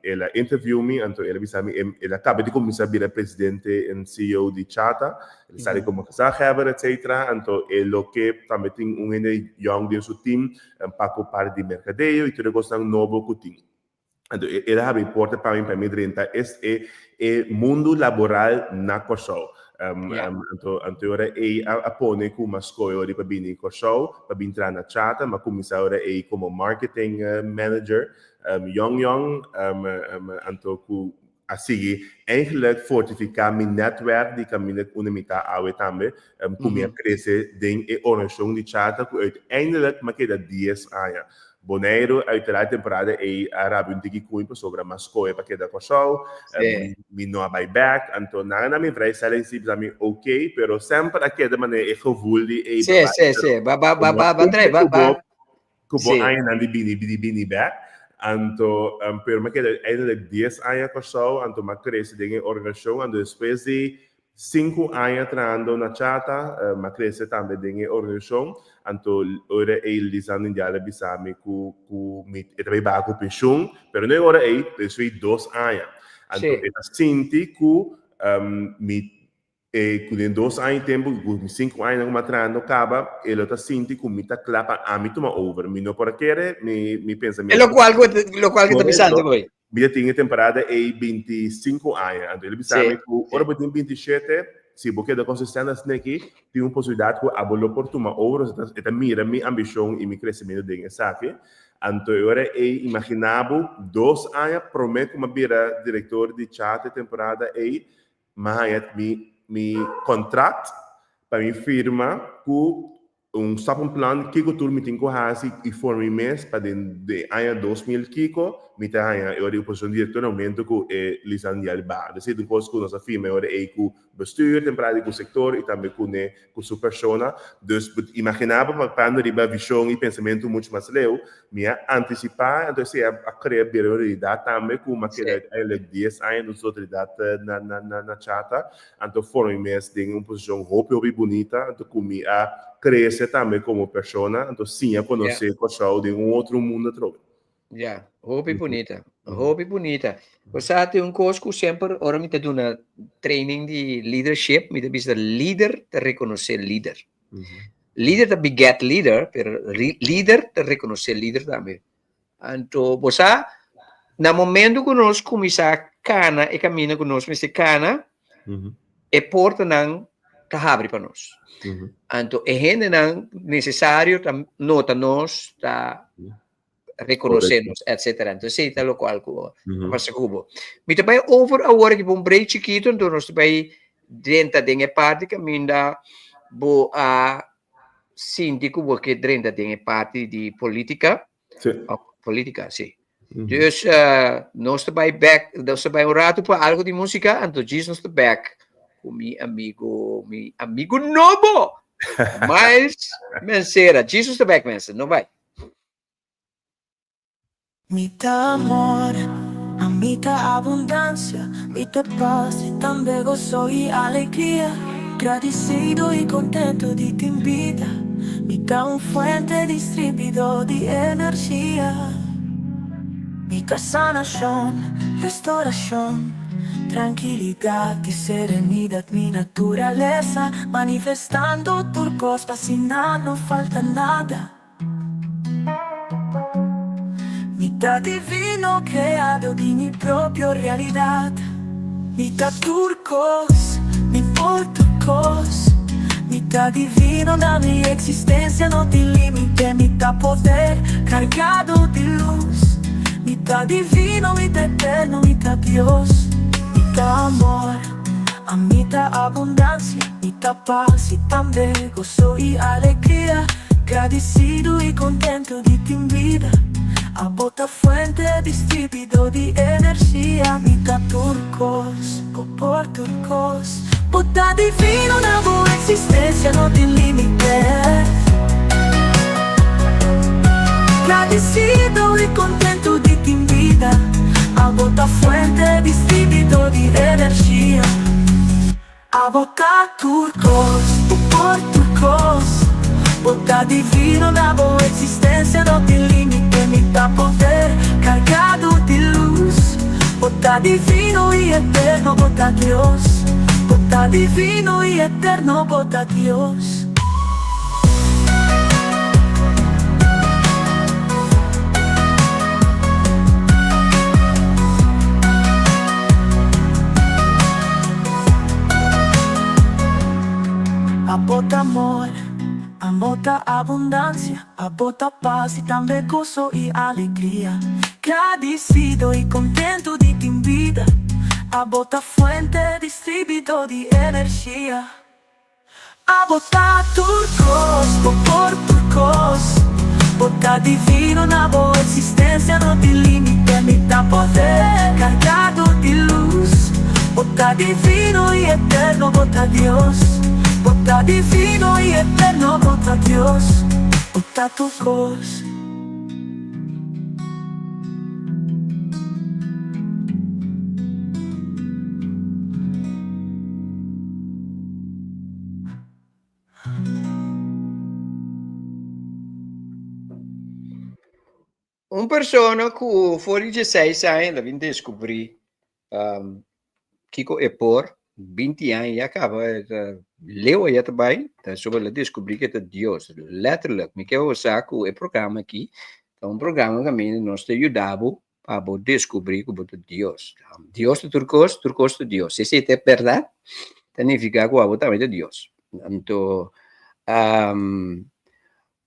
ela interviewou me então ela disse me ela acaba de começar a vir presidente e CEO de Chata ela sabe como casar etc então ela que também tem young de seu time para parte de mercadeio e tudo gosta novo que tem. Então, ela abre porta para mim 30 é mundo laboral na Kosovo. Então, agora a põe como uma escola para vir em Kosovo, para vir entrar na Chata, mas começar agora como marketing manager, young, então assim, eigenlijk fortificar meu netwerk die kan mijn unimita awe também, como crescer dentro da organização de Chata, que uiteindelijk maak je dat 10 anos. Bonaire, uiteraard temporada Arábia um tiki cuimpo sobre a mascoia para que da Kosovo, me não vai back, então na minha vrijstelling sim para mim ok, pero sempre aqui da maneira gevoel die sim, kubo ainda de bini back, então pero me queda eigenlijk 10 anos Kosovo, então me cresce dentro da organização, então depois de 5 anos entrando na Chata, me cresce também dentro da organização. Então, ora eles andam já a bisame com trabalhar com pension, pero não agora desde 2 anos. Então, ela sente que com 2 anos tempo, com 5 anos como atrás acaba, ela está sente que me está clapa a mim toma over, me não por querer, me pensa mesmo. É lo qual que está pensando hoje. Minha tinha temporada 25 anos, então ele bisame que ora tem 27 se você da consistência aqui, tem uma possibilidade de abrir por uma obra, então mira minha ambição e meu crescimento dentro aqui. Então, agora imaginava 2 anos, prometo uma vira diretor de Chata temporada mas me contrato para minha firma com stop plan que tu me tem que fazer e formar mês para de ano 2000 Kiko me tá eu a posição de diretor aumento com lisan de alba de ser um coisa com nossa firma agora com bestuur temporada com sector e também com sua persona dus imaginava para riba visão e pensamento muito mais leu me antecipar então se a criar prioridade também com uma que é 10 anos autoridade na Chata então formar mês tem uma posição roupa bonita então com a crescer também como pessoa, então sim, a conhecer Kosovo de outro mundo todo. Roupa bonita, roupa bonita. Você tem curso que sempre, ora me está dando training de leadership, me está líder de reconhecer líder. Líder de beget líder, pero líder de reconhecer líder também. Então, você, no momento que nós começamos a cana e caminha conosco, nesse cana, é porta não está abre para nós. Então, é gente não necessário nota nós está reconhecer-nos, etc. Então, sei tal qual que passa cubo. Me também over a hora que um break chiquito, então nós também dentro da parte que me dá bo a síndico porque dentro tem parte de política, Sì. política, sim. Mhm. Dus nós também back, nós também um rato para algo de música, então diz nós back com mi amigo novo, mas mensera, Jesus the back mensa, não vai. Mitad amor, a mitad abundancia, mitad paz y también gozo y alegría. Agradecido y contento de ti en vida, mitad un fuente distribuidor de energía. Mitad sanación, restauración, tranquilidad y serenidad, mi naturaleza, manifestando turcos, fascinando, no falta nada. Mitad divino creado di mi propria realidad, mitad turcos, mi turcos, mitad divino da mi existencia no tiene límite, mitad poder cargado de luz, mitad divino, mitad eterno, mitad Dios, mitad amor, a mitad abundancia, mitad paz y también gozo y alegría, agradecido y contento de ti en vida. A bota fuente distribuidor de energia, mitad turcos, por turcos. Bota divino na boa existência, não tem limite. Agradecido e contento de ti em vida. A bota fuente distribuidor de energia. A bota turcos, por turcos. Bota divino na boa existência, não tem limite. Mitad poder cargado de luz, bota divino y eterno, bota Dios, bota divino y eterno, bota Dios. A bota amor, a bota abundancia, a bota paz y también gozo y alegría. Agradecido y contento de ti en vida. A bota fuente distribuidor de energía. A bota turcos, por turcos. Bota divino na boa existência, não tem limite. Mitad poder cargado de luz. Bota divino y eterno, bota Dios. Bota divino y eterno, bota Dios, bota turcos. Uma pessoa que foi 16 anos, ela vem descobrir que é por 20 anos e acaba leu aí também, tá sobre ela descobrir que é Deus, letterlijk, me quer usar que o programa aqui, é um programa que nós te ajudava a descobrir que é Deus. Deus é turcos é Deus. Se é verdade, significa que o também é Deus. Então,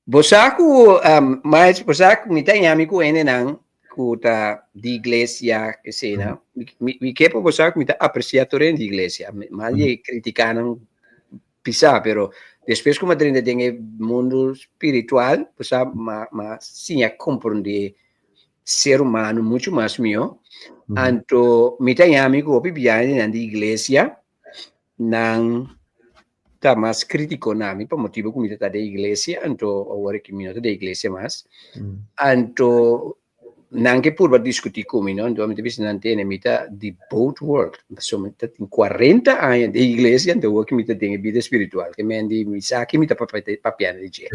bosaku mas bosaku mi tem amigo enenan kuta di iglesia que sena mi que bosaku mi ta apreciatore di iglesia mas criticando pisa pero depois como dentro do mundo espiritual bosa ma sim a compreender ser humano muito mais mio anto mi tem amigo bibiani na di iglesia nan tá mais crítico nami por motivo que está da igreja, então agora que me da igreja mais, então não que por discutir comigo, então me disse não tem mita de both world, somente tem 40 anos de igreja, então o que me tem vida espiritual, que me andi me saque me tá papiando de dia,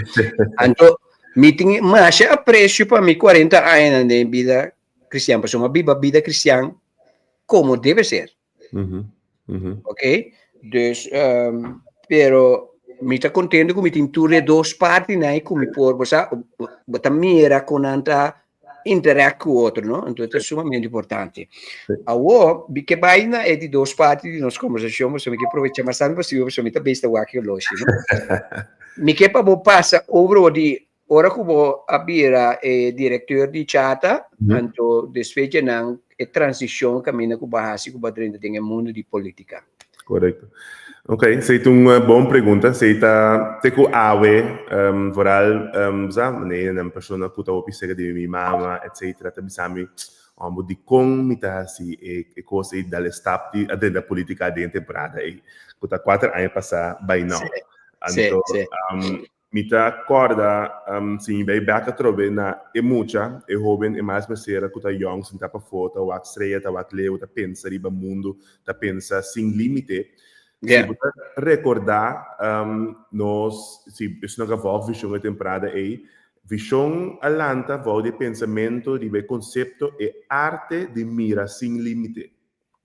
então me tem mais apreço para mim 40 anos de vida cristã, para uma vida cristã como deve ser, ok? Dus pero mi está contento que mi tinture dos partes né como por você botar mira com anta interact com o outro, não? Então é sumamente importante. Agora, que baina é de duas partes de nossa conversação, mas me que aproveitar mais tanto possível, mas me tá besta o aqui hoje, não? Me que para vou passar over de ora que vou abrir diretor de chata, então depois não é transição caminho com base com dentro do mundo de política. Correcto. Ok, sei uma boa pergunta. Sei te ku awe, vooral, sabe, né, uma pessoa que tá opissega de minha mama, etc. Tá bisami, de com mita si e coisa aí da stop da política dentro temporada aí. Kuta 4 anos passar by Sì, now. sì, Anto, sì. mita corda, sim, vai back a trove na e mucha, e jovem e mais mesera, kuta young, sin tapa foto, wak estreia, ta wak leu, ta pensa riba mundo, ta pensa sem limite. Se Yeah. você recordar, nós, se isso não é visão de temporada aí, visão alanta, vai de pensamento, de conceito e arte de mira sem limite.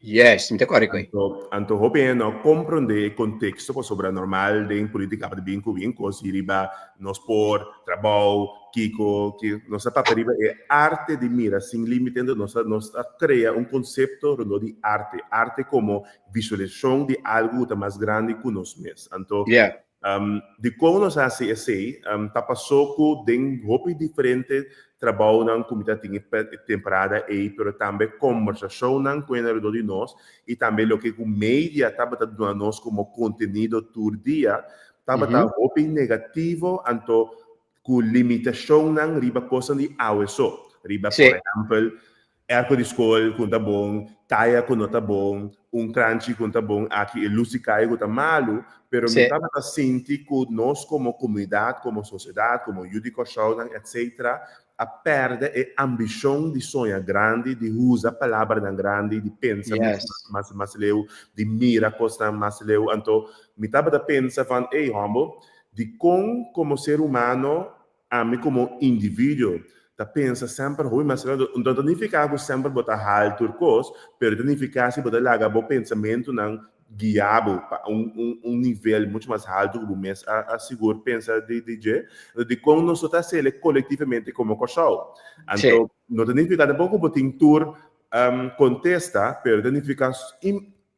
Yes, mi te corri qui. Anto hope no comprende o contexto po sobra normal de política de bem com bem cosi riba no sport, trabalho, kiko, que nossa paperiba é arte de mira sem limite, nossa cria um conceito de arte, arte como visualização de algo mais grande que nós mesmos. Então, Yeah. de como nós fazemos assim, tá passou com den hope diferente trabalho na comunidade temporada aí, pero também conversação na com de nós e também o que o mídia estava dando a nós como conteúdo todo dia, estava hope negativo, então com limitação na riba coisa de aweso, riba Sì. por exemplo, erco de escola conta bom, caia com nota bom, crunchy conta bom, aqui e luci caia conta malo, pero Sì. me estava senti que nós como comunidade, como sociedade, como judico etc., a perde a ambição de sonhar grande, de usar a palavra grande, de pensar Yes. mais leu, de mira coisa mais leu. Então, me estava pensando, van, ei, Humble, de como ser humano, a mim como indivíduo, tá pensa sempre, oi, mas não significa que sempre botar alto turcos, pero significa se botar lá o pensamento não guiado para nível muito mais alto que o mês a seguro pensa de como nós estamos sendo coletivamente como casal. Então, não significa tampoco botar tour contesta, pero significa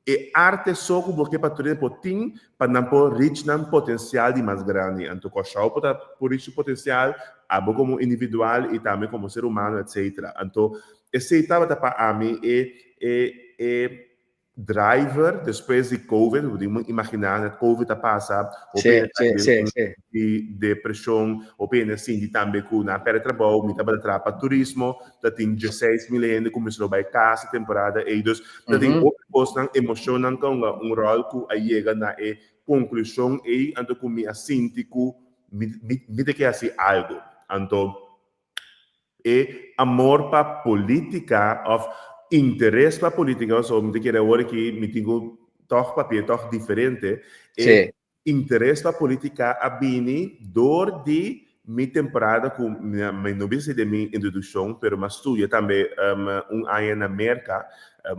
e arte só porque para ter potin para não por reach não potencial de mais grande. Então, casal para por isso potencial abo como individual e também como ser humano, etc. Então, esse estava para mim é driver depois de COVID, podemos imaginar que COVID está passando, Sì, sì, sì, sì. de depressão, ou assim, de também com na perda de trabalho, me estava para turismo, da tem 16 milhões, começou a casa temporada, e dos, da tem outra coisa, emocionante, com rol que aí chega na conclusão, e então com me assim, me que assim algo, então, amor para política, of interesse para política, so me quer agora que me tenho toch papel toch diferente, Sì. interesse para política a bini dor de minha temporada com minha não de minha introdução, pero mas estudo também ano na América,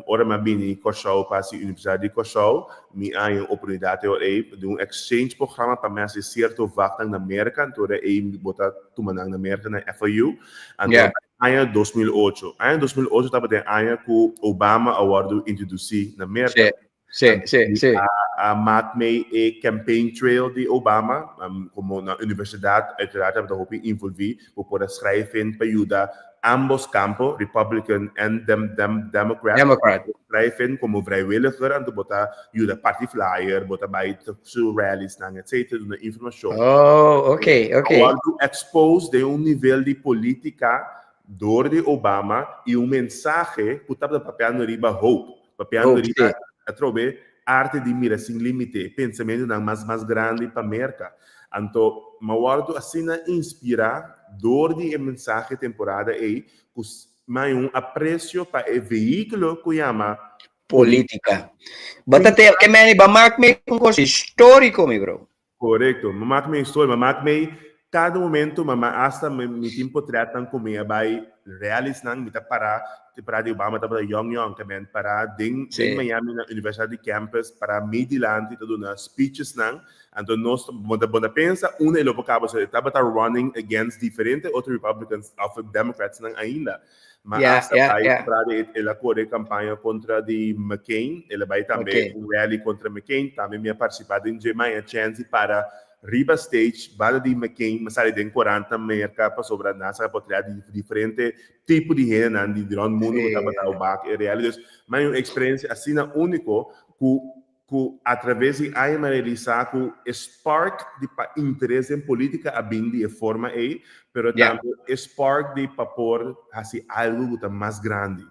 ora me bini Kosovo para a Universidade de Kosovo, me há oportunidade de exchange programa para mais certo vaga na América, então aí me botar tomando na América na FAU, então ano 2008. Ano 2008 estava de ano que o Obama Award introduzi na América. Sì. A matmei e campaign trail de Obama, como na universidade, uiteraard hebben we daarop involvido, para schrijven para ajudar ambos campos, Republican and Democrat. Schrijven como vrijwilliger en botar ajuda party flyer, botar bij rallies, etc. Na informação. Oh, ok. Quando expose de nível de política door de Obama e mensagem que estava papel no riba hope, papel no riba atrobe arte de mira sem limite, pensamento não mais grande para a América. Então, Mawardo assim inspira door de mensagem temporada aí, mais apreço para o veículo que chama política. Batate que me ba mark me com coisa histórico, meu bro. Correto, mamak me história, mamak me cada momento, mama hasta me tempo tratam comigo vai realizar me para de Obama para young também para ding Miami na Universidade de Campus para Midland e tudo nas speeches então nós bom pensa ele acaba se estava running against diferente outros Republicans of Democrats ainda mas para ele corre campanha contra de McCain ele vai também rally contra McCain também me participado em Jamaica chance para riba stage, bala de McCain, mas ali tem 40 merca para sobrar nessa oportunidade de diferente tipo de gente, de mundo que estava o back e realidade, mas uma experiência assim único que através de aí realizar que spark de interesse em política a bem de forma aí, pero também spark de papor assim algo que tá mais grande.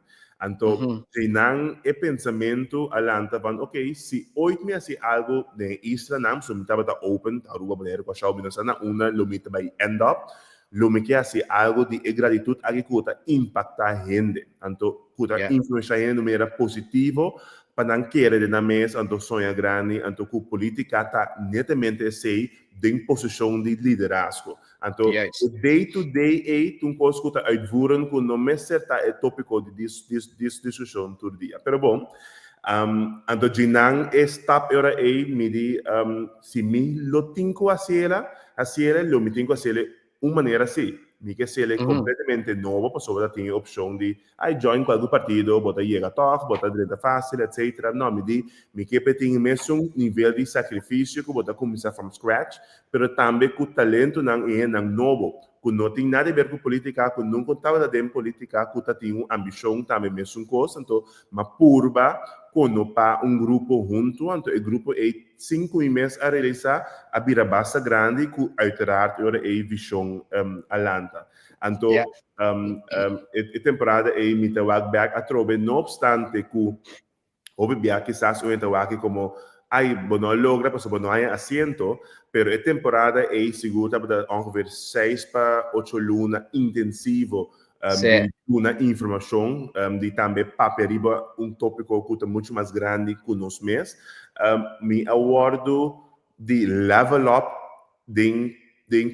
Então, não é pensamento alanta van, ok, se hoje me assim algo de Israel não, so me tava open, a rua maneira com a chave na sana, uma lo me vai end up, lo me que assim algo de gratitude a que impacta a gente, então que influencia a gente de maneira positiva, para não querer de na mesa, então sonha grande, então que política está netamente assim de posição de liderazgo. Então, day to day é um coisa que está uitvoeren que não é certa é tópico de discussão todo dia. Pero bom, então Jinan está agora aí me di se me lo tenho a ser lo me tenho a ser uma maneira assim. Me que se ele completamente novo, pessoa tem a opção de join qualquer partido, bota chega toque, bota direita fácil, etc. Não, me que tem mesmo nível de sacrifício que bota começar from scratch, pero também com talento não é novo, que não tem nada a ver com política, que nunca estava dentro política, que tem uma ambição também mesmo coisa, então, uma purba quando para um grupo junto, então o grupo é 5 meses a realizar a vira basta grande que uiteraard é a visão alanta. Então, a temporada é me tawag back a trove, não obstante que obviamente quizás o tawag como não logra, porque não há assento, pero a temporada é segura para ongeveer 6 para 8 lunas intensivo uma informação de também paperiba tópico que é muito mais grande que nós mesmos. Me awardo de level up de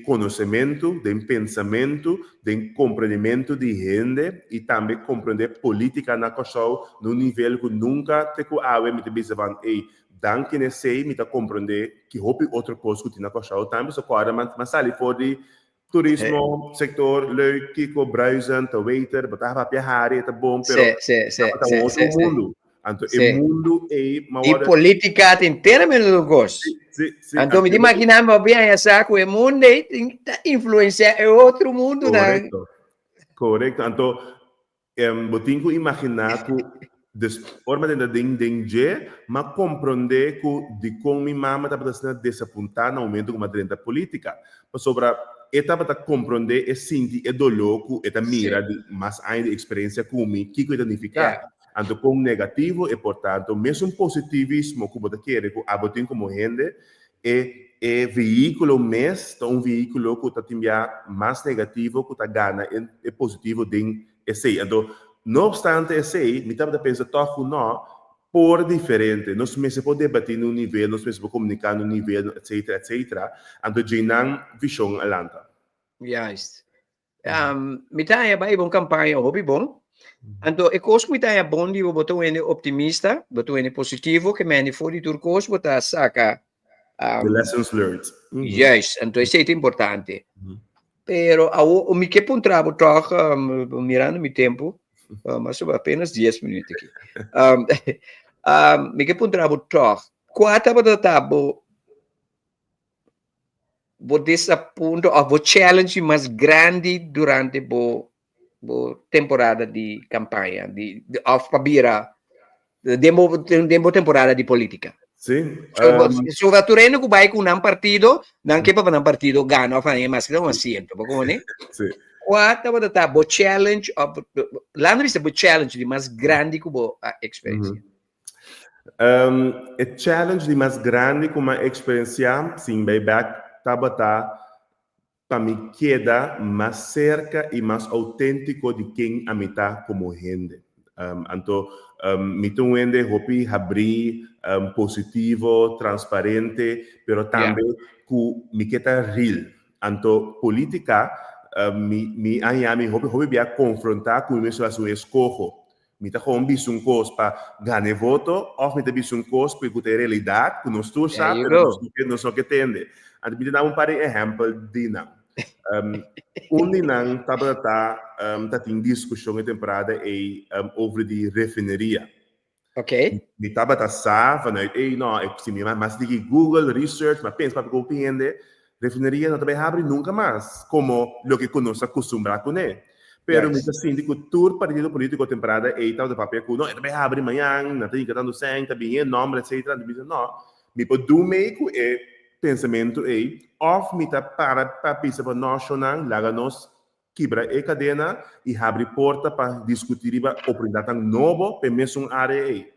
conhecimento, de pensamento, de compreendimento de gente e também compreender política na questão no nível que nunca te coave me te bisa van dan que ne sei me te compreender que houve outra coisa que na questão também só para mas ali for de turismo, sector, leuk, kiko, bruisen, te waiter, betalen viajar, te bom, pero é outro mundo. Então, o mundo é uma e política inteiramente do gosto. Então, me imaginava bem essa que o mundo influencia é outro mundo, Correto. Então, eu tenho que imaginar que de forma de mas compreender que de como minha mãe estava sendo desapontada no momento como a política, sobre etapa para compreender e sentir e dolor que mira mais ainda experiência comigo que identificar então com negativo e portanto mesmo positivismo que você quer que abotem como gente é veículo um veículo que está tinha mais negativo que está ganha e positivo de esse então não obstante esse me estava pensando toque não por diferente, nós mesmos podemos debater no nível, nós mesmos podemos comunicar no nível, etc. Então, já não visão alanta. Yes. Mitaya ba ibang kampanya hobby bom? Então, ekos mitaya bom di botou ene optimista, botou ene positivo, que mani fori turcos botar saca. The lessons learned. Yes, então isso é importante. Pero o me que pontravo toca mirando meu tempo. Mas apenas 10 minutos aqui. Me que pontravo toca. Quatro para tabo vou desaponto ou vou challenge mais grande durante a temporada de campanha de Pabira demo temporada de política. Sim. Se o Vatureno que vai com um partido, não que para um partido ganha ou faz mais que um assento, como né? Sim. Quatro para tá bo challenge lá não é bo challenge de mais grande que a experiência. A challenge de mais grande como a experiência, sim, back tabata para me queda mais cerca e mais autêntico de quem a mita como gente. Então, me tu ende hopi abrir positivo, transparente, pero também que me queda real. Então, política me anhame hopi via confrontar com isso a sua escolha. Me tá com um coisa para ganhar voto, ou me tá um coisa para ter realidade, que nós todos sabemos, não só que tende. Então, me dá par de exemplo de não. Ninang tá tem discussão em temporada over de refineria. Ok. Me tava vanuit não, se me mas de Google research, mas pensa para compreender refineria não também abre nunca mais, como lo que conosco acostumbrado com ele. pero Yes. mita síndico tur partido político temporada e tal de papel que não é também abre manhã não tem que dando sem também é nome etc não me pode do meio é pensamento é of mita para pisa para nacional laga nos quebra a cadena e abre porta para discutir a oportunidade novo para mesmo área aí.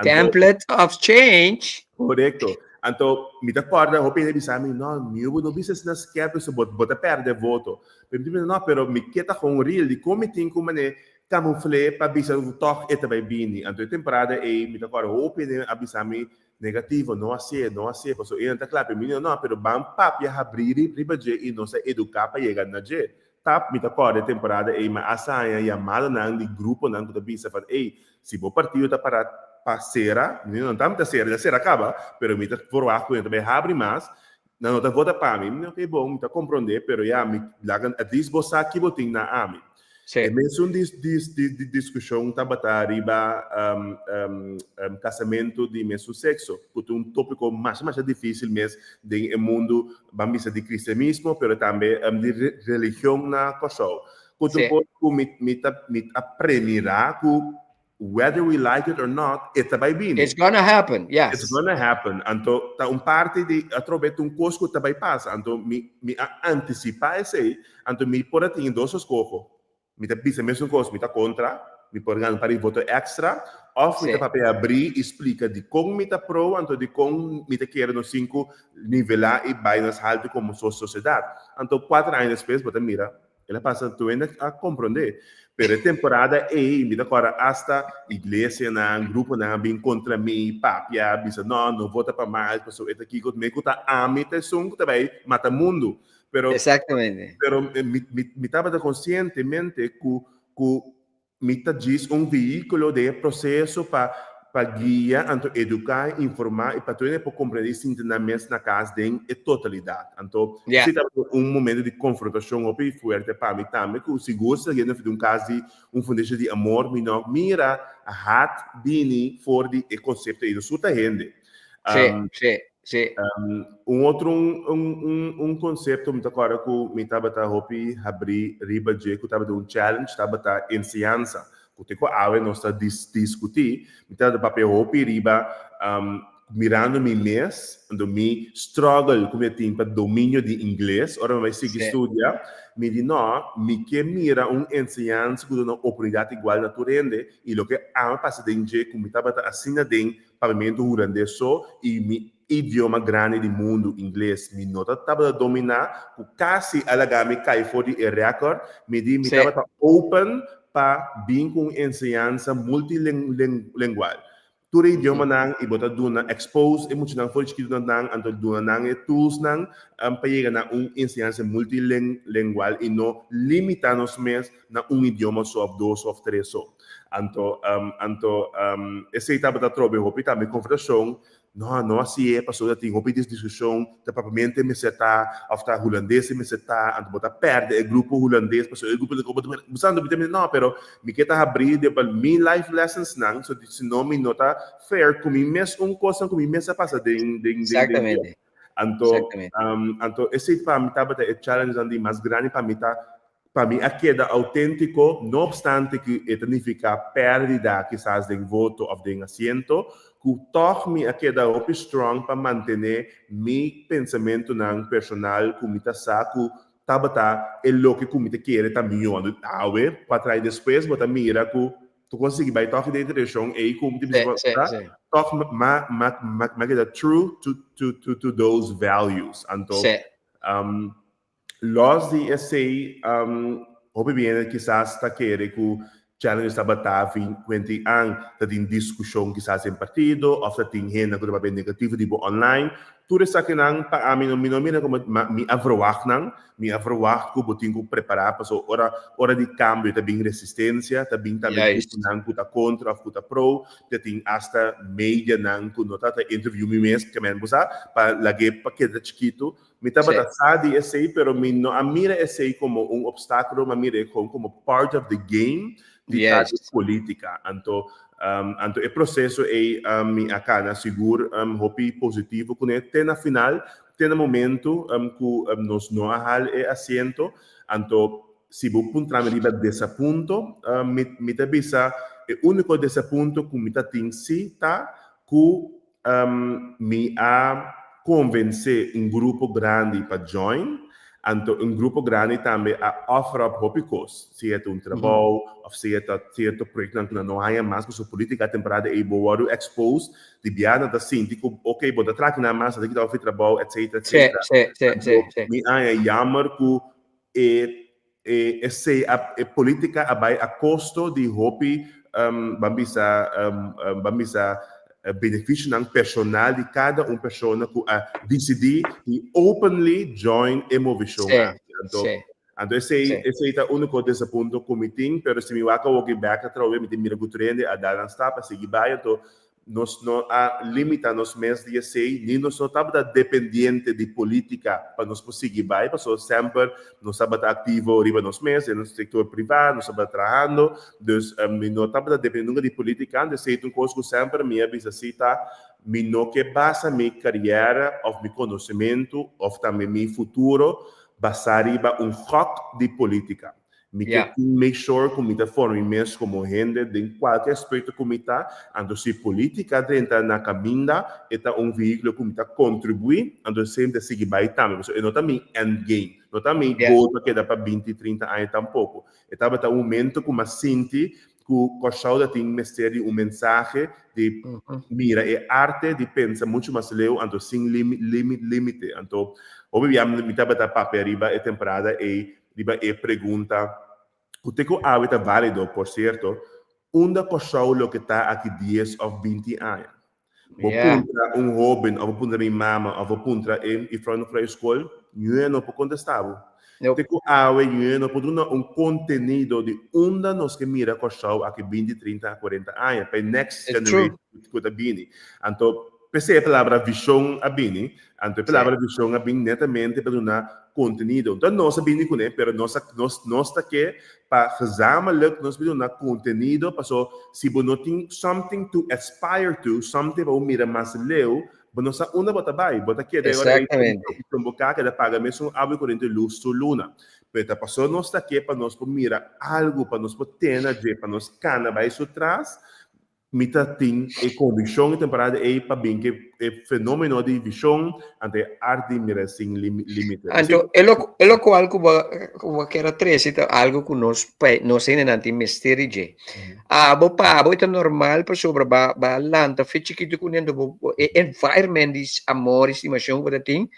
Template of change. Correto. Então, me dá corda, eu pensei, sabe, não, meu, não precisa se nas quer, se bota perde voto. Pero não, pero me queda com real, de como tem como né, camufle para bisa o toque e também bini. Então, temporada e me dá corda, eu pensei, abisame negativo, não assim, porque eu não claro, para não, pero bam pap ya abrir e não se educar para chegar na je. Tap me dá corda temporada e mas essa é chamada não de grupo não da bisa, fala, ei, se o partido tá para parceira, não está muita cera, a cera acaba, pero me está por lá, quando também abre mais, não está vota para mim, ok, bom, me está compreender, pero já me lagan, at least você aqui botem na ami. Sì. E mesmo discussão tá batar riba casamento de mesmo sexo, que é tópico mais difícil mesmo do mundo, vamos de cristianismo, pero também de religião na coisa. Que me aprenderá que whether we like it or not, it's vai vir. It's gonna happen, yes. It's gonna happen. Então, tá parte de através coisa que vai passar. Então, me antecipar isso aí. Então, me pode ter dois escolhos. Me tá pensando mesmo coisa, me tá contra, me pode ganhar para voto extra, ou me tá papel abrir e explica de como me tá pro, então de como me tá querendo 5 nivelar e vai nas alto como sociedade. Então, 4 anos depois, você mira, ela passa tu ainda a compreender. Pero temporada e me dá agora hasta igreja na grupo na bem contra mim, papia, bisa não vota para mais, pessoa eta aqui que me cuta a mim te sung também mata mundo. Pero Exactamente. pero me estava conscientemente que me tá diz veículo de processo para guiar, então educar, informar e para tu poder compreender sintonamente na casa de totalidade. Então, se tá momento de confrontação ou forte para mim também, que se gosta de um caso de fundamento de amor, me não mira a hat bini for de conceito aí do sul da gente. Sì. Outro conceito me agora que me estava a abrir riba de que estava de challenge, estava a ensinança. Que com a nós discutir, me estava papel hopi riba mirando me mês, do me struggle como eu tinha para domínio de inglês, ora vai seguir estudar, me diz não, me que mira ensinança que dá uma oportunidade igual na tua rende e o que passa dentro como estava assim dentro pavimento holandês só e me idioma grande do mundo inglês me nota estava a dominar o quase alagame cai fora de record me diz me estava open para vir com ensinança multilingual todo idioma nang e botar duna expose e muito nang for escrito nang anto duna nang e tools nang para chegar na ensinança multilingual e não limitar-nos mais na idioma só 2 ou 3 só anto esse estava da trobe hopi também confrontação não assim passou da tem hopi discussão da propriamente me seta after holandês me seta anto botar perde o grupo holandês passou o grupo de buscando vitamina não pero me queda abrir de para me life lessons nang so se não me nota fair como mes coisa como mes passa de Exatamente. Anto esse para mim estava a challenge andi mais grande para mim queda autêntico, não obstante que significa pérdida quizás de voto ou de assento, que toch me queda up strong para manter meu pensamento não personal, como está saco, tabata é o que como te quer também onde awe, para trás depois, bota mira que tu consegue vai toch de direção e como te toch ma queda true to those values, então los de esse obviamente quizás está querer que challenge está batendo 20 anos está em discussão quizás em partido ou está em renda que está negativo tipo online tudo isso aqui não para mim não mira como me avroach que eu tenho que preparar para so hora de câmbio está bem resistência está bem também não que está contra ou que está pro tem hasta meia não que não está interview me mesmo que me para lague para que chiquito me estava tratando esse aí, pero a mira esse aí como obstáculo, a mira como part of the game de política. Então, o processo é me acana seguro, hopi positivo, quando tem na final, tem no momento que nós não há assento, então se você punta arriba desse ponto, me tá bisa, o único desse ponto que me tá tem se tá que me a convencer um grupo grande para join, então um grupo grande também a oferecer hópicos, se é trabalho, ou se é projeto que não há mais, que a política temporada é boa, expose, de biana da sim, ok, vou dar traque na massa, daqui dá o trabalho, etc, etc. Sì. Me é jammer que a política vai a custo de hobby bambisa benefício não personal de cada pessoa que decidir e openly join a movição. Então, esse é o único desse ponto que me tem, mas se me vai que back atrás, me tem mira que treine a dar para seguir vai, então nós não limita nos meses de sei, nem nós não estamos dependente de política para nós conseguir vai, porque sempre nós estamos ativos riba nos meses, no setor privado, nós estamos trabalhando, então não estamos dependendo de política, de sei coisa que sempre me visita, me não que basa minha carreira, ou meu conhecimento, ou também meu futuro, basar riba foco de política. Me quer make sure que me forma imenso como gente de qualquer aspecto que me tá, ando se política dentro na caminha, é veículo que me contribui, ando sempre seguir vai também, eu não também endgame, não também goal para quedar para 20, 30 anos tampouco. Estava um momento que me senti que o Cochauda tem mensagem de mira, é arte de pensar muito mais leu, ando sem limite, então obviamente me estava a papel riba é temporada e riba é pergunta. O teco hábito válido, por certo, onde cochau que está aqui 10 ou 20 anos. Vou punta jovem, ou vou punta minha mama, ou vou punta em frente da escola, não pode contestar. Teco hábito, não pode dar conteúdo de onde nós que mira cochau aqui 20, 30, 40 anos, para next generation que está vindo. Então, pensei a palavra visão a bini, então a palavra visão a bini netamente para dar conteúdo. Então, nós sabemos que mas nós está aqui para gezamenlijk, nós podemos dar conteúdo, para se você não tem something to aspire to, something para mirar mais leu, nós está onde você vai, você quer Exatamente. convocar que da paga mesmo abre corrente luz to luna. Pero passou nós está aqui para nós mirar algo, para nós ter para nós cana vai isso atrás. Mita tem condição temporada é para bem que fenômeno de visão ante arte mira sem limite. Então, é lo qual que era três, algo que nós ainda não mistério de. É normal para sobre ba lanta fechi que tu conhecendo environment is amor estimação para tem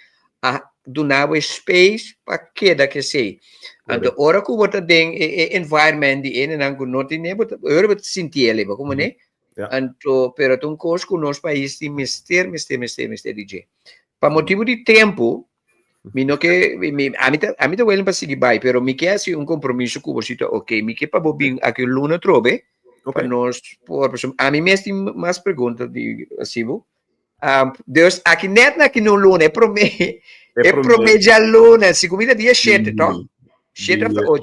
donar space para queda que sei. Então, ora que você tem environment de ainda não tem nem você sentir ele, como né? Então, pero tem coisa que nos país tem mistério de. Para motivo de tempo, a mim tá well para seguir vai, pero me quer assim compromisso com você, ok, me quer para bobin aqui luna trobe, para nós por a mim mesmo mais pergunta de assim, Deus aqui net aqui no luna é promete a luna, se comida dia 7, tá? 7 até 8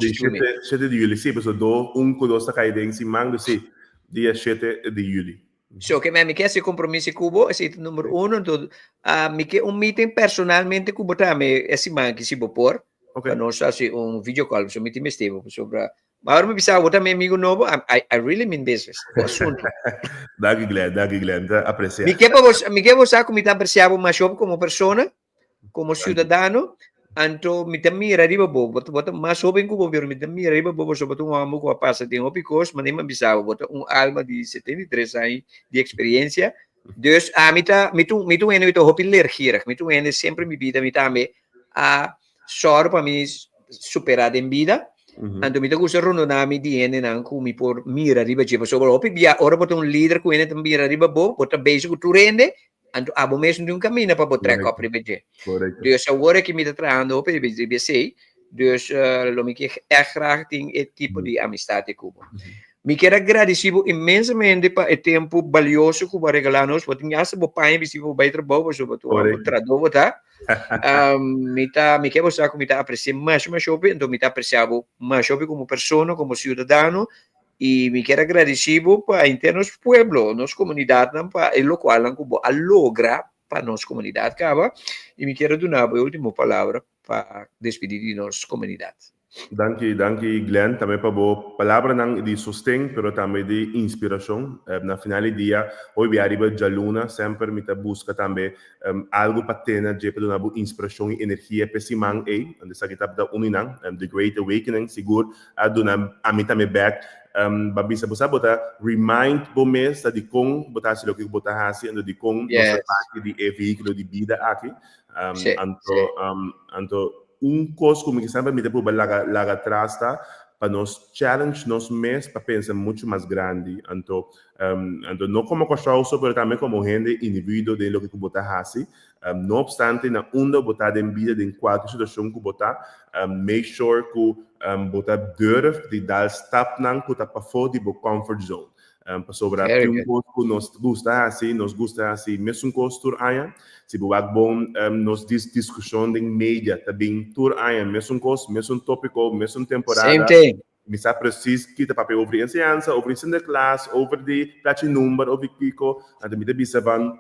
7 de julho, sim, pessoal, coisa está caindo em cima de dia 7 de julho. So, que me quer esse compromisso cubo, esse número 1, então, me quer meeting personalmente cubo também, esse man que se por, para nós assim video call, so meeting esteve sobre. Agora me pensava, outra meu amigo novo, I really mean business. O assunto. Daqui Glenn, apreciar. Me quer você como me apreciava mais como pessoa, como cidadão. Então, me mira riba bobo, bota mais jovem que o governo, me mira riba bobo sobre um amo com a passa tem opicos, mas nem me avisava, bota alma de 73 anos de experiência. Deus, me tu ene hopi ler hier, me tu ene sempre me vida, me também só para me superar em vida. Então, me gusta rondonami di ene nan me por mira riba tipo sobre hopi via, ora bota líder que ene mira riba bobo, bota base que tu rende. Então, abo mesmo de caminho para botar a primeira. Dus agora que me está trazendo para BC, dus lo me quer graag tem esse tipo de amistade com me quero agradecer imensamente para o tempo valioso que vai regalar nos, porque já se pai me se vai trabalhar sobre tu traduz tá. Me quero mostrar que me está apreciando mais shopping, então me está apreciando mais shopping como pessoa, como cidadão. E me quero agradecer para internos pueblo, nossa comunidade, para o qual a logra para nossa comunidade, caba. E me quero dar a última palavra para despedir de nossa comunidade. Danke Glenn, também para a palavra de sustento, mas também de inspiração. Na final do dia, hoje arriba a luna, sempre me busca também algo para ter, para dar inspiração e energia para esse man aí, onde está aqui da uninang, The Great Awakening, seguro, a mim também back. Babisa você botar remind bomes de com botar se lo que botar assim de com nossa parte de veículo de vida aqui anto coisa como que sempre me depois laga atrás tá para nos challenge nos mês para pensar muito mais grande anto não como costoso mas também como gente indivíduo de lo que botar assim não obstante na onda botar em vida em qualquer situação que botar make sure que botar durf de dar step nang que tá para fora de comfort zone para sobrar um pouco nos gusta assim mesmo costo aia se boak bom nos discussão de mídia também tour aia mesmo costo mesmo tópico mesmo temporada same thing me sa preciso que tá papel over ensinança over ensino de classe over de platin número over kiko and me de bisavan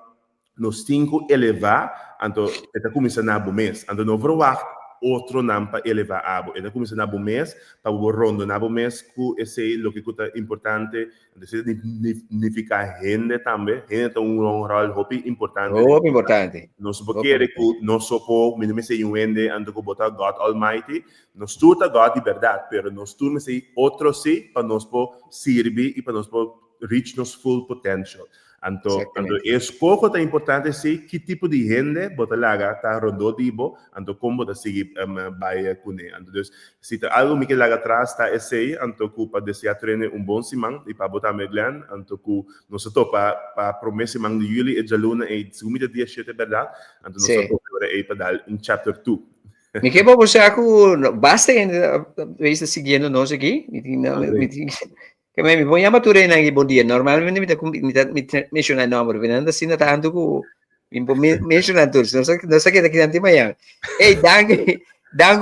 nos 5 elevar então está começando a mês então não verwacht outro não para elevar abo está começando a mês para o rondo na mês que esse é o que é importante significa gente também gente tem rol importante não se pode querer que não só por me sei um ende ando com botar God Almighty nos tudo God de verdade pero nos tudo me sei outro sim para nos por servir e para nos por reach nos full potential. Então, escolha é importante sim que tipo de gente bota laga tá rodativo, então como bota seguir vai com ele. Então, se tem algo que laga atrás tá esse, então que para desejar treinar bom semana e para botar medlan, então que nós topa para promessa semana de julho e jaluna e segunda dia 7 verdade, então nós topa para para dar chapter 2. Me que bom você basta vez seguindo nós aqui, que me voy a maturar en el buen día. Normalmente me menciona el nombre, pero así no tanto que me menciona todos. No sé qué aquí tanto mañana. Hey, danke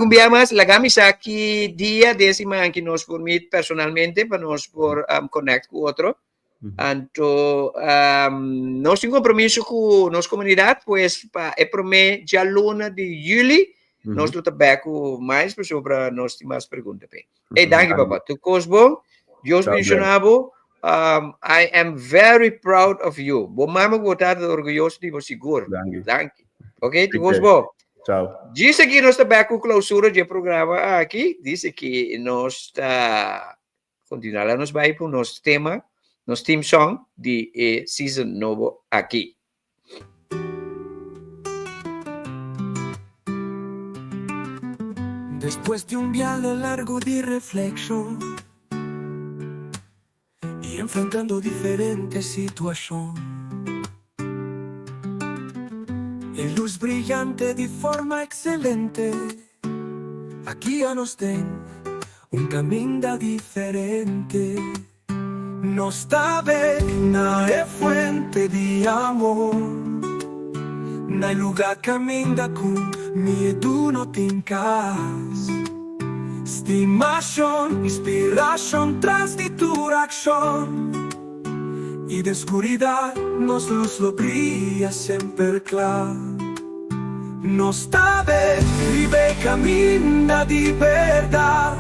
bien más. La camisa aquí día décima que nos permite personalmente para nos por connect con otro. Entonces, nos tengo compromiso con nuestra comunidad, pues para el primer ya luna de julio, nos lo trabajo más para nos más preguntas. Hey, danke papá. Tu cosbo. Dios mencionaba, I am very proud of you. Vos mama votar orgulloso de vos seguro. Danke. Ok, tu vos bo. Tchau. Dice que nos está com clausura de programa aqui. Dice que nos está continuar nos vai para nosso tema, nosso theme song de season novo aqui. Después de un viaje largo de reflexión y enfrentando diferentes situaciones, en luz brillante de forma excelente, aquí ya nos den un camino diferente. No está bien, no es fuente de amor, no hay lugar camina con miedo no tincas. Estimación, inspiración tras de tu acción, y de oscuridad nos luz lo brilla siempre claro. No está bien, vive camina de verdad,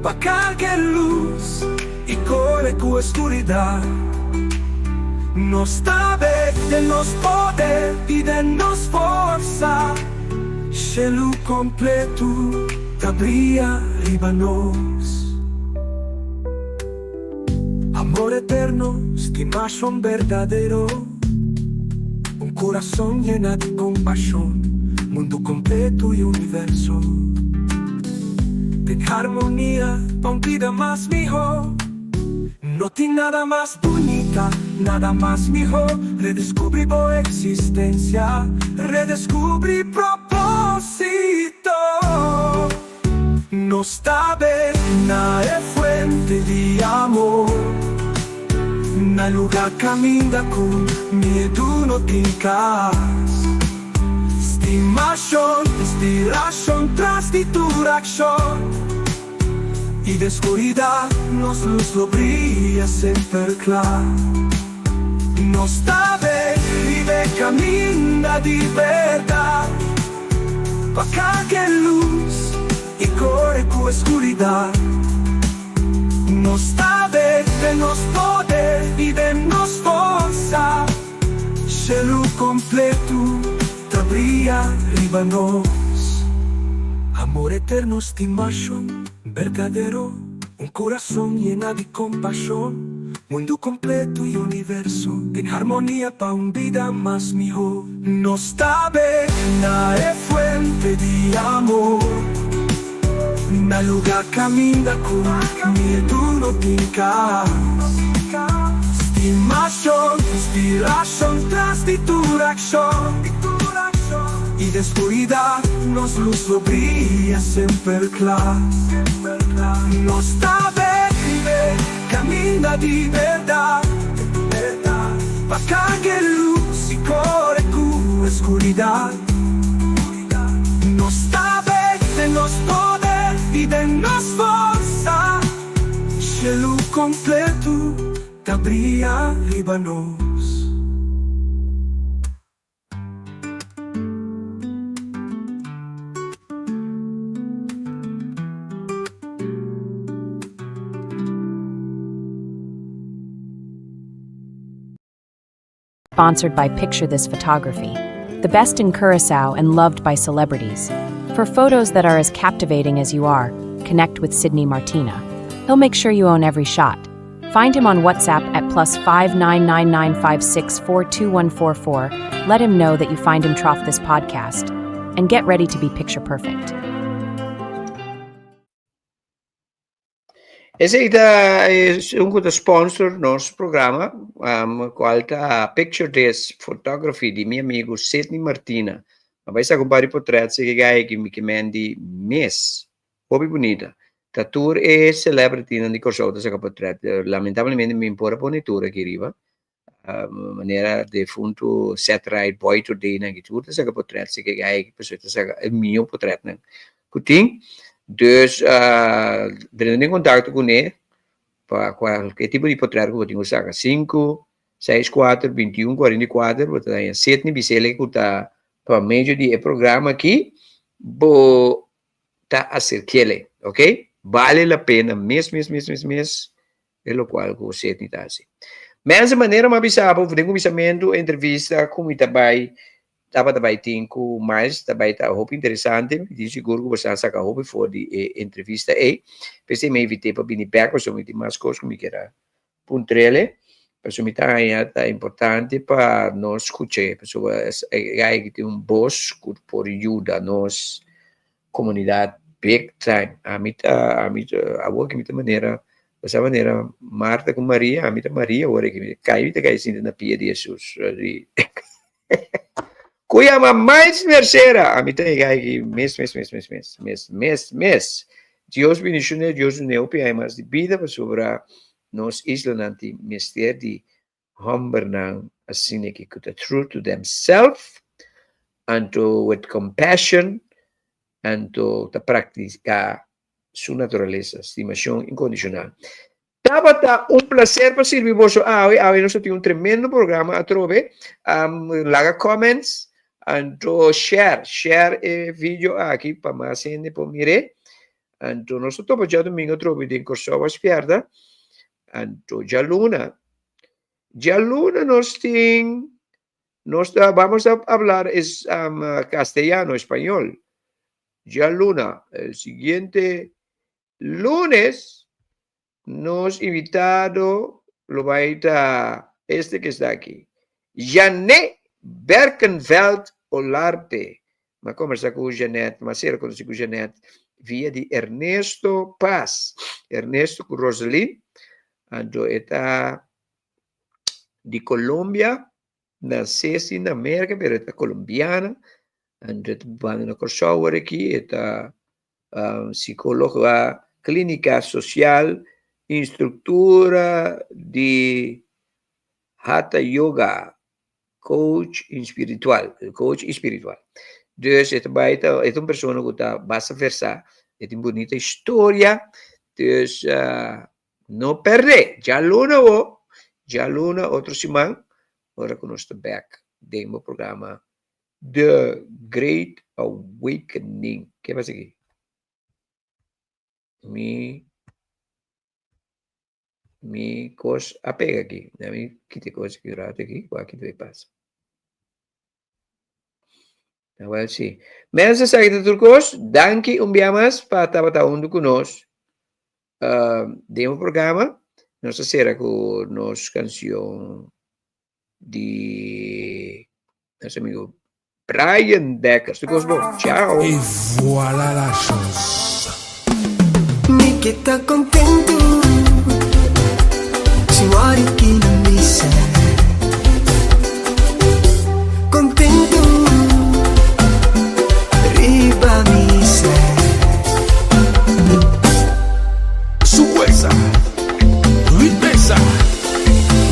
pa' cargar luz y corre con oscuridad. No está bien, de nos poder y de nos forza, cielo completo brilla arribanos. Amor eterno, estimación verdadero, un corazón lleno de compasión, mundo completo y universo. En armonía, pa' un vida más mejor. No tiene nada más bonita, nada más mejor. Redescubrí tu existencia, redescubrí propósito. No está bien, no es fuente de amor, no lugar camina con miedo no tincas. Estimación, inspiración tras de tu acción, y de oscuridad nos luz lo brilla siempre claro. No está bien, vive camina de verdad, pa' que luz il cuore con oscuridad. No sabe de nos poder y de nos forza. Cielo completo te brilla ribanos. Amor eterno, estimación verdadero, un corazón lleno de compasión. Mundo completo y universo en armonía pa' una vida más mejor. No sabe na fuente de amor. Na lugar camina con miedo no tinca. Estimación, inspiración tras de tu acción. Y de oscuridad nos luz lo brilla siempre clara. No sabe camina de verdad. Pa' que luz y corre con oscuridad. No sabe de nos poder y de nos forza. Cielo completo te brilla ribanos. Sponsored by Picture This Photography, the best in Curacao and loved by celebrities. For photos that are as captivating as you are, connect with Sydney Martina. He'll make sure you own every shot. Find him on WhatsApp at +5 99956 42144. Let him know that you find him trough this podcast. And get ready to be picture perfect. Esse é um dos sponsor do nosso programa, qual tá Picture This Photography de meu amigo Sydney Martina. Vai ser com vários portretos que me mande mês, hobby bonita. A tour é celebrity na Nicosia da sua portreto. Lamentavelmente me importa por tour aqui riba. Maneira de fundo set right boy today na tour da sua portreto que pessoa é meu portreto na. Kuting. Dus, entrando em contato com ele, para qualquer tipo de portreto que eu tenho, saca 5, 6, 4, 21, 44, vou dar em 7 níveis que está para meio de programa aqui, vou tá a ser aquele, ok? Vale a pena, mesmo, é o qual o 7 está assim. Dessa maneira, eu avisava, eu tenho um avisamento, entrevista, como também também tem com mais, também está roupa interessante, de seguro que você saca roupa for de entrevista aí, pensei me evitei para vir back, porque eu tenho mais coisas que me quero puntrele, porque me tá importante para nós escutar, porque é que tem voz que pode ajudar nós comunidade big time, a mim que me maneira, dessa maneira Marta com Maria, a mim Maria, agora que cai assim na pia de Jesus, Cuiama mais merceira. A mim tem aqui mês. Deus bendicione, Deus não é mais de vida para sobre nós islananti mistério de hombernang assim que the true to themselves and to with compassion and to praticar sua natureza, estimação incondicional. Tabata, um prazer para servir você. Nós temos tremendo programa a trove. Laga comments. Então, share vídeo aqui para mais gente para mirar. Então, nós estamos já domingo trove de Kosovo Espierda. Então, já luna nós vamos a falar castellano, espanhol. Já luna, el siguiente lunes, nos invitado lo va a estar que está aquí. Janet Berkenveld Olarte. Ma conversa con Janet, ma sera con Janet via di Ernesto Paz. Ernesto con Rosalind. Ando eta di Colombia, nascesse in America, però eta colombiana. Ando eta vanno na Kosovo aqui, eta psicóloga clínica social, instructora de Hatha Yoga, coach espiritual. Dus het is een persoon que está basta versa, é uma bonita história. Dus não perde. Já luna outro semana, agora que nós estamos back, demo programa The Great Awakening. Que vai seguir? mi cos apega aqui. Mi quite coisa que grata aqui, aqui deve passar. Well, sim. Mensen zeggen de turcos, danke umbiamas para estar junto conosco. Demo programa, nossa será com nossa canção de nosso amigo Brian Decker. Turcos, bom, tchau. Et voilà la chose. Mi que tá contento, senhora que não me serve. Contento, riba me serve. Sueza, limpieza,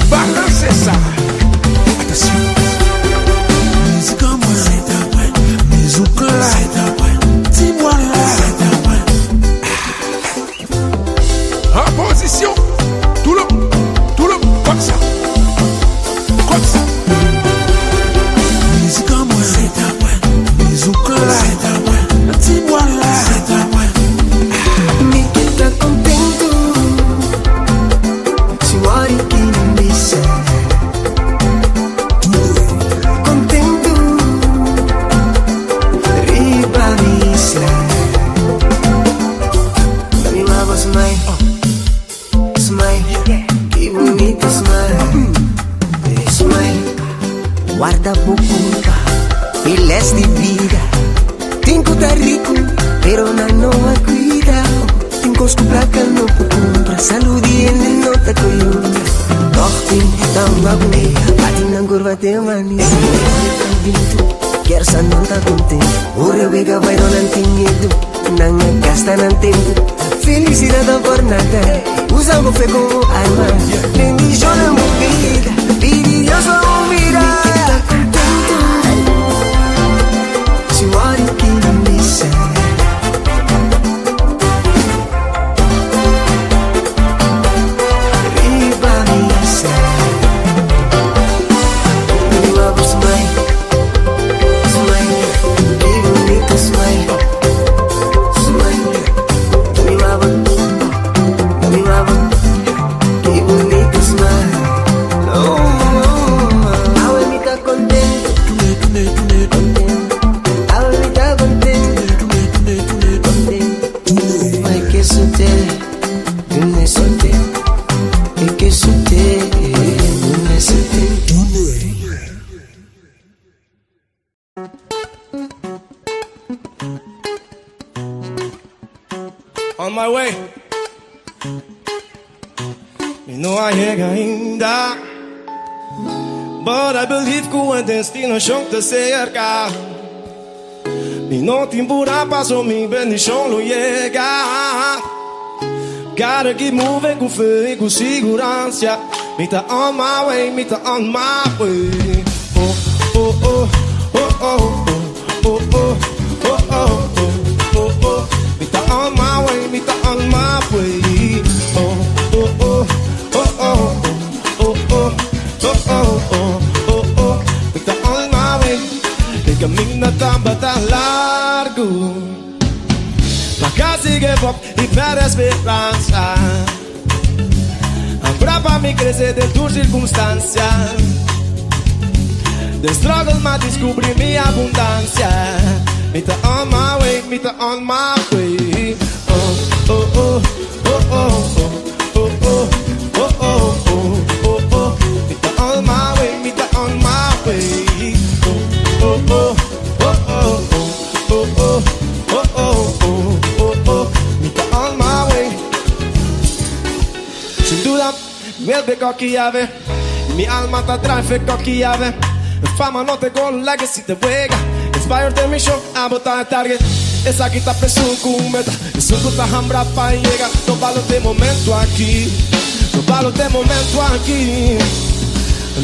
balancesa. Atención. Música buena, música buena, dis-moi en position, tout le comme ça, comme ça. Música buena, música buena, dis-moi Mi que tá contento, senhora que não me serve. Contento, riba me serve. Mi lava smile, smile, que bonita smile. Smile, guarda bucuta, files de vida. Tinko tá rico, pero não a cuida. Tinko escuplaca no compra, saúde ele não tá coiunda. Tochting, tão agonia, bate na curva tem mania. Quer sa não tá contente, o rebega vai não tem medo. Não gasta não tempo, felicidade por nada. Usa o fé como arma, bendición na vida, pedi Deus a vida. Tá contento, senhora que não me serve. Riba me serve. Me love smile, smile, que bonita smile, smile. Me love, que bonita smile. Ahora me tá contento, ahora me tá contento, contento. Ai que suerte, dune suerte, e que suerte, dune suerte. On my way. Me know I chega ainda, but I believe que o destino chão te cerca. Me não timbura passou me bendição lo chega. Gotta keep moving com fé e com segurança. Me tá on my way, me tá on my way. Oh oh oh oh oh oh oh oh oh oh oh oh. Me tá on my way, me tá on my way. Oh oh oh oh oh oh oh oh oh oh oh. Me tá on my way. El camino tá largo. Ma casi give up e perde esperança. Ancora pra me crescer de tua circunstância. The struggle ma descobri minha abundância. Me tá on my way, me tá on my way. Oh oh oh oh oh oh oh oh oh oh oh. Me tá on my way, me tá on my way. Oh oh oh oh oh oh oh oh oh oh oh. Me tá on my way. Sin duda, me beco que llave. Mi alma tá atrás, feco que llave. Fama no te con legacy te juega. Inspired the mission, a botar target. Essa aqui tá pressão com meta. Isso tu tá hambra pra llegar. No valo de momento aqui. No valo de momento aqui.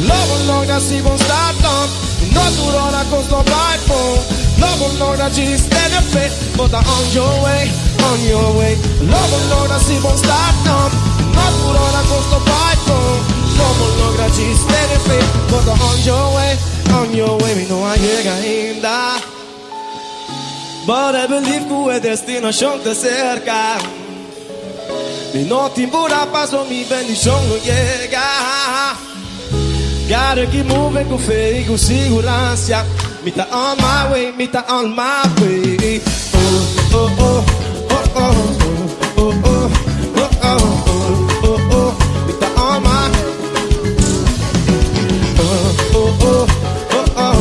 Logo logo si bon start on. No duro na costo by phone. Logo logo ci steady up. But on your way, on your way. Logo logo si bon start on. No duro na costo by phone. Logo logo ci steady up. But on your way. On your way, me não chega ainda. But I believe que o destino chão te cerca. Mi no timbura paso mi bendición no llega. Gotta keep moving con fe y con seguridad. Me ta on my way, me ta on my way. Oh, oh, oh, oh, oh, oh, oh, oh, oh, oh, oh, oh, me ta on my. Oh, oh, oh, oh, oh,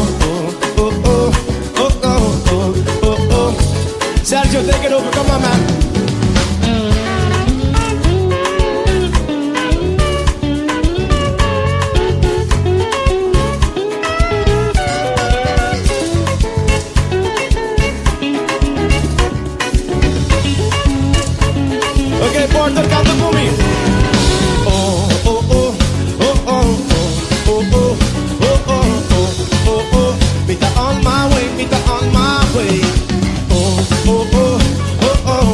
oh, oh, oh, oh, oh, oh. Sergio, take it over, come on, man. Okay, Porter, canta conmigo. Oh, oh, oh, oh, oh, oh, oh, oh, oh, oh, oh, oh. Me ta on my way, me ta on my way. Oh, oh, oh, oh, oh,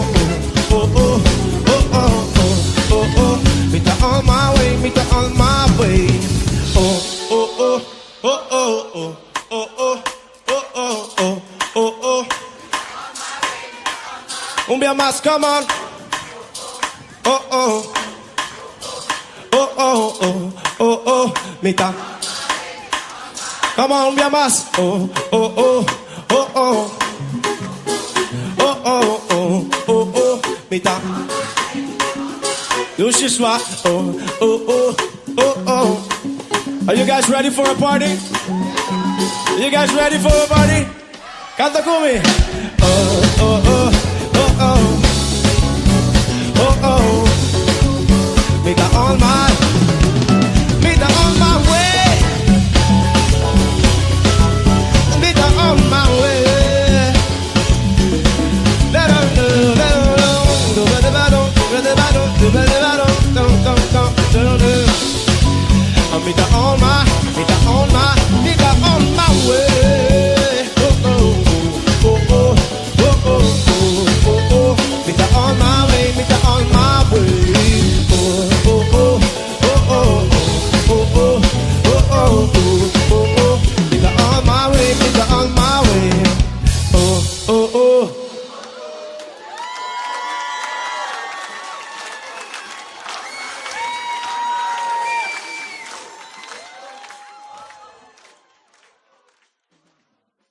oh, oh, oh, oh, oh, oh. Me ta on my way, me ta on my way. Oh, oh, oh, oh, oh, oh, oh, oh, oh, oh, oh, oh. Un día más, come on. Oh oh, oh oh oh oh oh, mitad. Come on, un día más. Oh oh oh oh oh, oh oh oh oh oh, mitad. Do ce soir. Oh oh oh oh oh. Are you guys ready for a party? Are you guys ready for a party? Canta con me. Oh oh oh oh oh. Oh oh, me ta on my way, me ta on my way. Let her know, let her know, do better, do better, do better, do better.